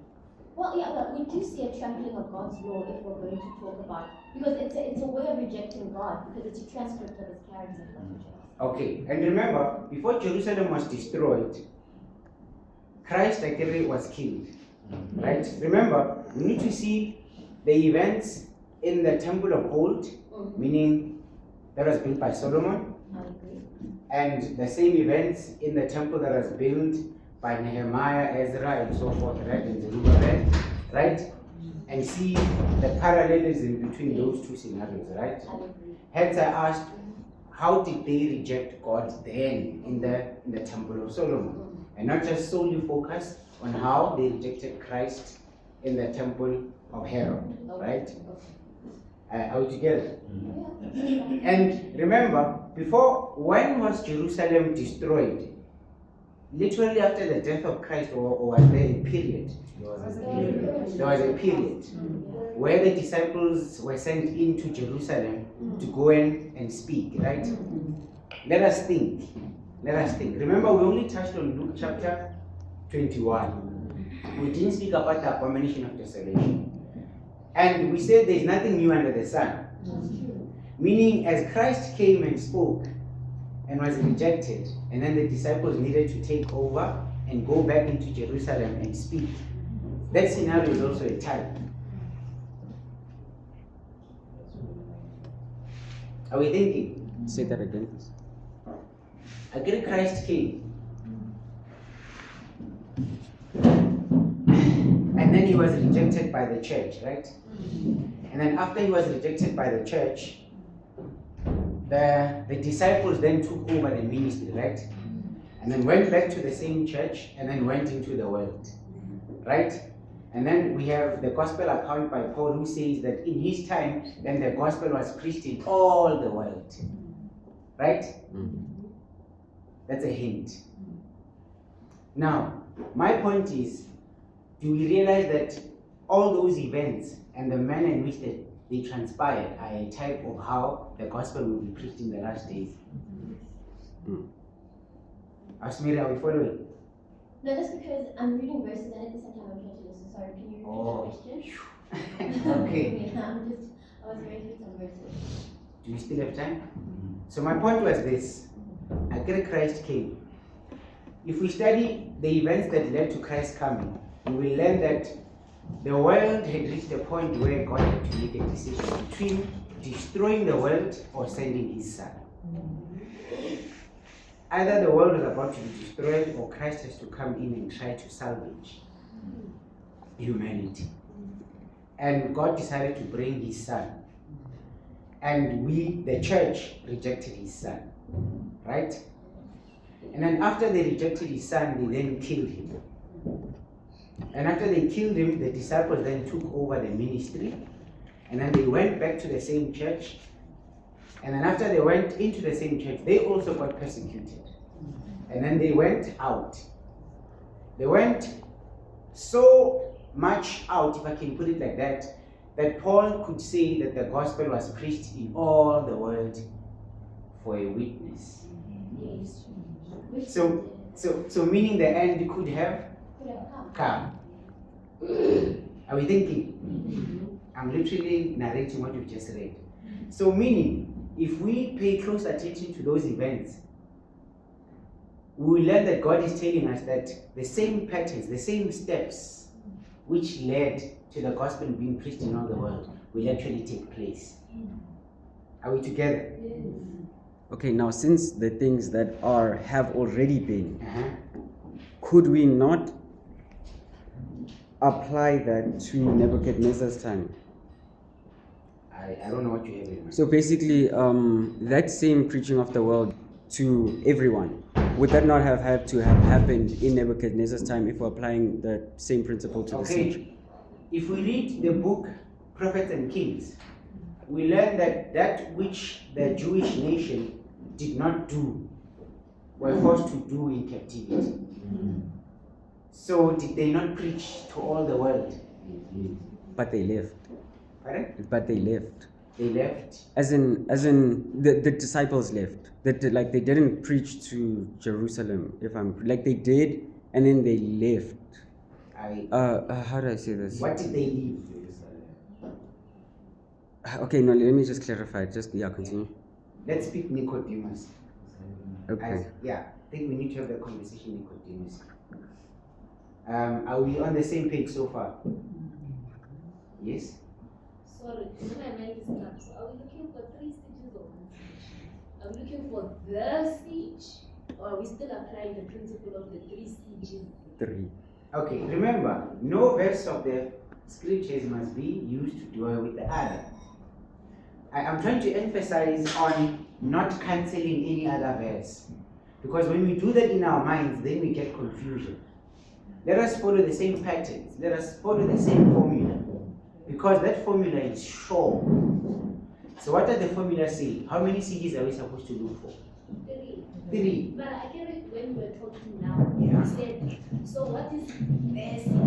Well, yeah, but we do see a trampling of God's law if we're going to talk about, because it's a way of rejecting God, because it's a transcript of his character. Okay, and remember, before Jerusalem was destroyed, Christ actually was killed. Right? Remember, we need to see the events in the temple of gold, meaning that was built by Solomon, I agree. and the same events in the temple that was built by Nehemiah, Ezra, and so forth, right, in Zerubbabel, right? And see the parallelism between those two scenarios, right? I agree. Hence I asked, how did they reject God then in the temple of Solomon? And not just solely focus on how they rejected Christ in the temple of Herod, right? Are we together? And remember, when was Jerusalem destroyed? Literally after the death of Christ, or was there a period? There was a period where the disciples were sent into Jerusalem to go and speak, right? Let us think. Remember, we only touched on Luke chapter 21. We didn't speak about the abomination of desolation. And we said there is nothing new under the sun. Meaning, as Christ came and spoke and was rejected, and then the disciples needed to take over and go back into Jerusalem and speak, that scenario is also a type. Are we thinking? Say that again, please. Again, Christ came. And then he was rejected by the church, right? And then after he was rejected by the church, the disciples then took over the ministry, right? And then went back to the same church and then went into the world, right? And then we have the gospel account by Paul, who says that in his time, then the gospel was preached in all the world, right? That's a hint. Now, my point is, do we realize that all those events and the manner in which they transpired are a type of how the gospel will be preached in the last days? Asmira, are we following? No, that's because I'm reading verses and at the same time I'm trying to listen. Sorry, can you repeat the question? Okay. Yeah, I was reading some verses. Do you still have time? So my point was this. Again, Christ came. If we study the events that led to Christ coming, we will learn that the world had reached a point where God had to make a decision between destroying the world or sending his son. Either the world was about to be destroyed or Christ has to come in and try to salvage humanity. And God decided to bring his son. And we, the church, rejected his son. Right? And then after they rejected his son, they then killed him. And after they killed him, the disciples then took over the ministry. And then they went back to the same church. And then after they went into the same church, they also got persecuted. And then they went out. They went so much out, if I can put it like that, that Paul could say that the gospel was preached in all the world for a witness. So meaning the end could have come. Are we thinking? I'm literally narrating what you've just read. So meaning, if we pay close attention to those events, we will learn that God is telling us that the same patterns, the same steps which led to the gospel being preached in all the world will actually take place. Are we together? Okay, now since the things that have already been, could we not apply that to Nebuchadnezzar's time? I don't know what you have in mind. So basically, that same preaching of the world to everyone, would that not have had to have happened in Nebuchadnezzar's time if we're applying the same principle to the siege? If we read the book Prophets and Kings, we learn that that which the Jewish nation did not do, were forced to do in captivity. So did they not preach to all the world? But they left. Pardon? But they left. They left. As in the disciples left. That they didn't preach to Jerusalem. They did, and then they left. How do I say this? What did they leave? Okay, no, let me just clarify. Continue. Let's pick Nicodemus. Okay. I think we need to have that conversation, Nicodemus. Are we on the same page so far? Yes? Sorry, my mind is stuck. So are we looking for 3 stages or 1 stage? Are we looking for the stage? Or are we still applying the principle of the 3 stages? 3. Okay, remember, no verse of the scriptures must be used to dwell with the other. I am trying to emphasize on not cancelling any other verse. Because when we do that in our minds, then we get confusion. Let us follow the same patterns. Let us follow the same formula. Because that formula is sure. So what does the formula say? How many CGs are we supposed to look for? 3. 3. But I get it when we're talking now. Yeah. You said, so what is the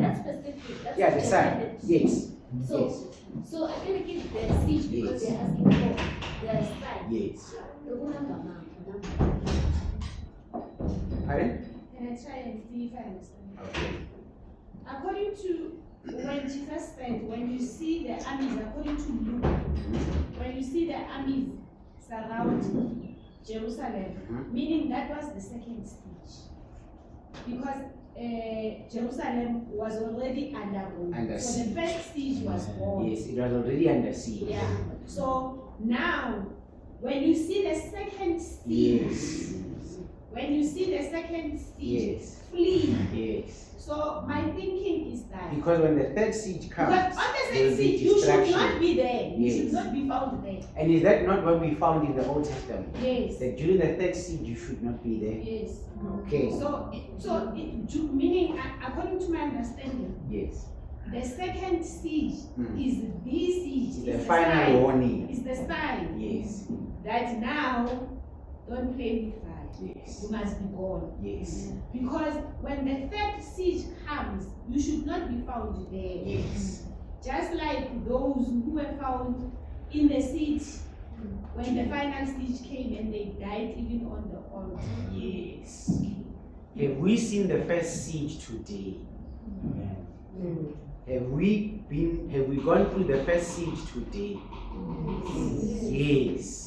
that's specific? That's Yeah, the sign. independent. Yes. So, Yes. so I can get the siege because Yes. they're asking for the sign. Yes. The Pardon? Can I try and see if I understand? Okay. According to when Jesus said, when you see the armies, according to Luke, when you see the armies surround Jerusalem, meaning that was the second siege. Because Jerusalem was already under Rome. Under So the siege. first siege was born. Yes, it was already under siege. Yeah. So now, when you see the second siege, Yes. when you see the second siege, Yes. flee. Yes. So my thinking is that Because when the third siege comes, because on the there will second be siege, you should not distraction. be there. You Yes. should not be found there. And is that not what we found in the Old Testament? Yes. That during the third siege you should not be there? Yes. Okay. Meaning, according to my understanding, Yes. the second siege Mm. is the siege. It's the is final sign. warning. It's the sign Yes. that now don't play with fire. Yes. You must be gone. Yes. Because when the third siege comes, you should not be found there. Yes. Just like those who were found in the siege when the final siege came and they died even on the altar. Yes. Have we seen the first siege today? Have we gone through the first siege today? Yes.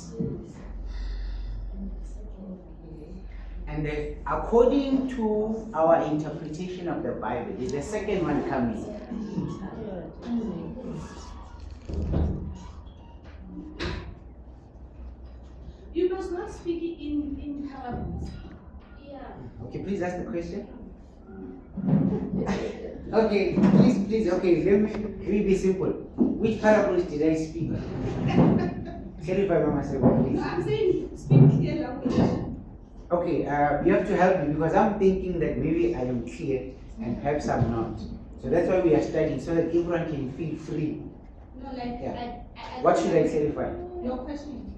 And then, according to our interpretation of the Bible, is the second one coming? You must not speak in parables. Yeah. Okay, please ask the question. Okay, please, okay, let me be simple. Which parables did I speak? Clarify by myself, please. No, I'm saying speak clear language. Okay, you have to help me because I'm thinking that maybe I am clear and perhaps I'm not. So that's why we are studying, so that everyone can feel free. No, like Yeah. I What should I clarify? Your question.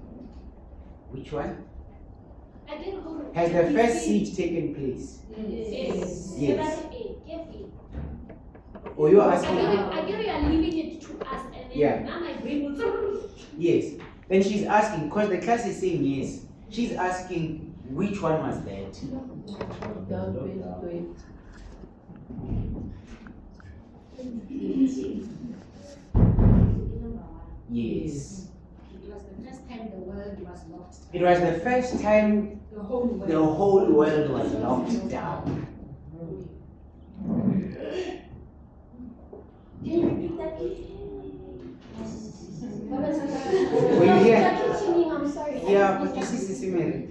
Which one? I didn't go. Has the first siege taken place? Yes. Yes. Carefully. Or you're I asking? get it, you are leaving it to us, and then Yeah. now my brain will. Yes. Then she's asking, because the class is saying yes. She's asking which one was that? Yes. It was the first time the world was locked. It was the first time The whole world. the whole world was locked down. Can you repeat that? When you hear, I'm sorry. yeah, but you see, Sissy Mary,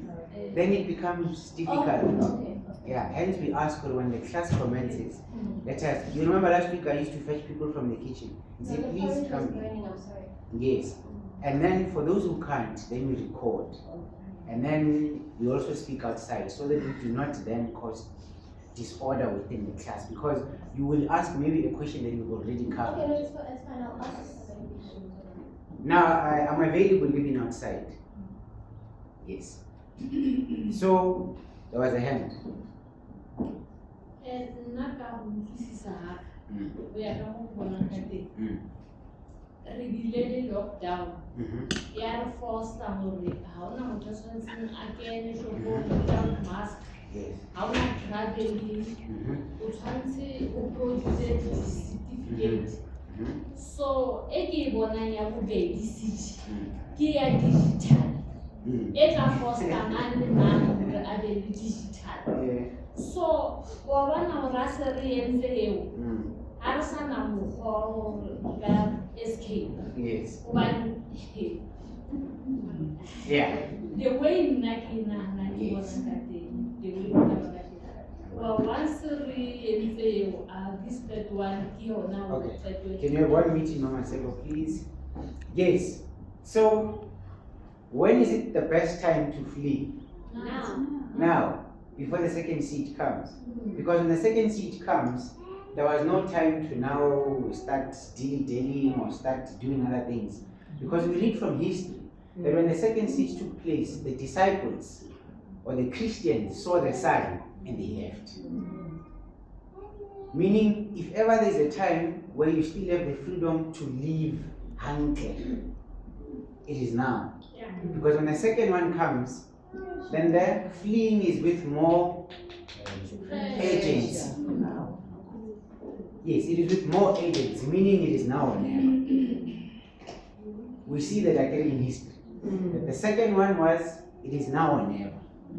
then it becomes difficult. Okay. Yeah, hence we ask her when the class commences. Let us. You remember last week I used to fetch people from the kitchen. He said, please come. I'm sorry. Yes. And then for those who can't, then we record. And then we also speak outside so that we do not then cause disorder within the class, because you will ask maybe a question that you've already Okay, covered. no, it's fine. I'll ask the second question. Now I'm available living outside. Yes. So there was a hand. Nna ka go utlwisisa haka Mm. go ya ka mo bonang ka teng Mm. re bile le lockdown Mhm. ya re force-a gore ga ona motho a tshwanetseng a kene shopong without mask Yes. ga ona traveling Mhm. o tshwanetse o produce certificate Mhm. so e ke e bonang ya bobedi city Mm. ke ya digital Mm. e tla foster mang le mang gore a be le digital Yeah. so wa bona gore a se re entse eo Mm. ga re sa na mokgwa wa gore re ka escape Yes. gobane Yeah. the way nna ke nagana ke bona ka teng the way nna ke bona ka teng well once re entse eo this third one ke yona Okay. third one. Can you have one meeting, Mama Seko, please? Yes. So, when is it the best time to flee? Now. Now, before the second siege comes. Because when the second siege comes, there was no time to now start dilly-dallying or start doing other things. Because we read from history that when the second siege took place, the disciples or the Christians saw the sign and they left. Meaning, if ever there's a time where you still have the freedom to leave hungry, it is now. Yeah. Because when the second one comes, then the fleeing is with more agency. Yes, it is with more agency, meaning it is now or never. We see that again in history. That the second one was, it is now or never.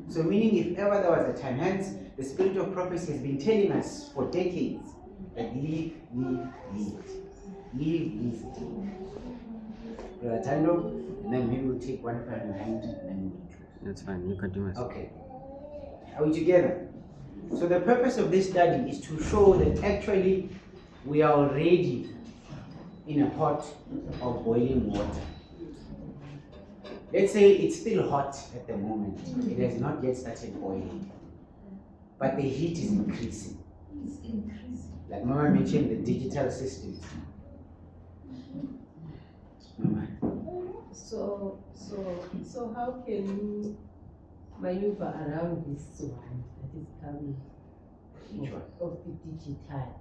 So meaning if ever there was a time, hence the spirit of prophecy has been telling us for decades that leave. Brother Tando, and then maybe we'll take one final hand and then we'll close. That's fine. You continue. Okay. Are we together? So the purpose of this study is to show that actually we are already in a pot of boiling water. Let's say it's still hot at the moment. It has not yet started boiling. But the heat is increasing. It's increasing. Like Mama mentioned, the digital systems. Mama. So how can you maneuver around this one that is coming Which one? of the digital?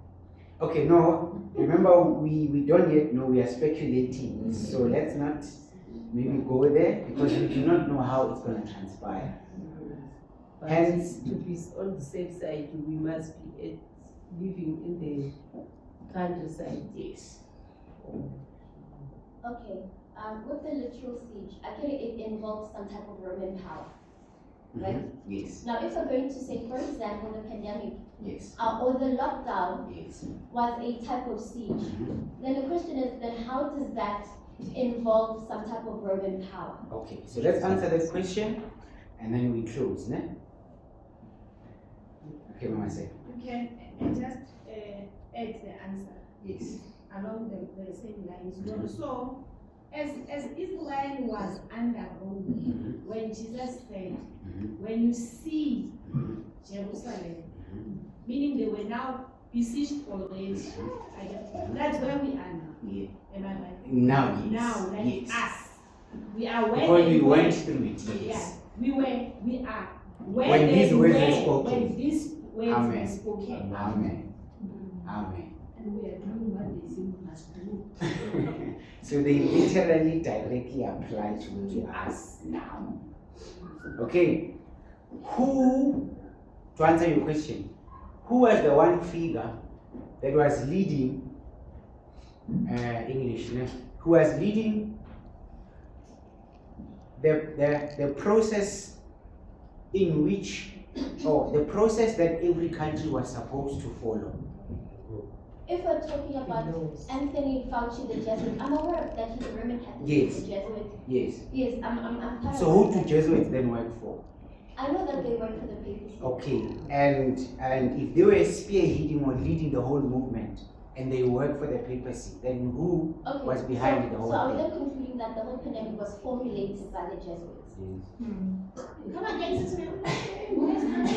Okay, no. Remember, we don't yet know. We are speculating. So let's not maybe go there because we do not know how it's going to transpire. But Hence- to be on the safe side, we must be living in the countryside. Yes. Okay, with the literal siege, actually it involves some type of Roman power. Right. Yes. Now, if we're going to say, for example, the pandemic Yes. or the lockdown Yes. was a type of siege, then the question is, then how does that involve some type of Roman power? Okay, so let's answer that question and then we close, ne? Okay, Mama say. You can just add the answer Yes. along the same lines. So, as Israel was under Rome, when Jesus said, when you see Jerusalem, meaning they were now besieged already. That's where we are now. Yeah. Am I right? Now, yes. Now, like yes. us. We are where Because they we were. went through it, Yeah, yes. we are. Where When they these words were were, spoken. when these words Amen. were spoken. Amen. Amen. And we are doing what they say we must do. So they literally directly apply to us now. Okay. Who, to answer your question, who was the one figure that was leading English, ne? Who was leading the process in which, or the process that every country was supposed to follow? If we're talking about Anthony Fauci, the Jesuit, I'm aware that he's a Roman Catholic, Yes. the Jesuit. Yes. Yes, I'm part So of who do that. Jesuits then work for? I know that they work for the papacy. Okay, and if they were spearheading or leading the whole movement and they work for the papacy, then who Okay, was behind the whole so are we thing? then concluding that the whole pandemic was formulated by the Jesuits? Come again, sister.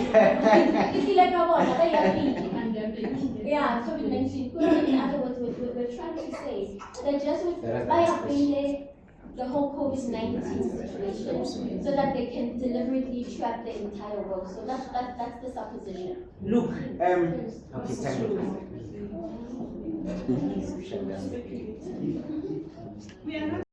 If you like our one, Pandemic. yeah, COVID-19. In other words, we're trying to say the Jesuits, That's by the a the whole COVID-19 situation so that they can deliberately trap the entire world. So that's the supposition. Look, okay, time. We are not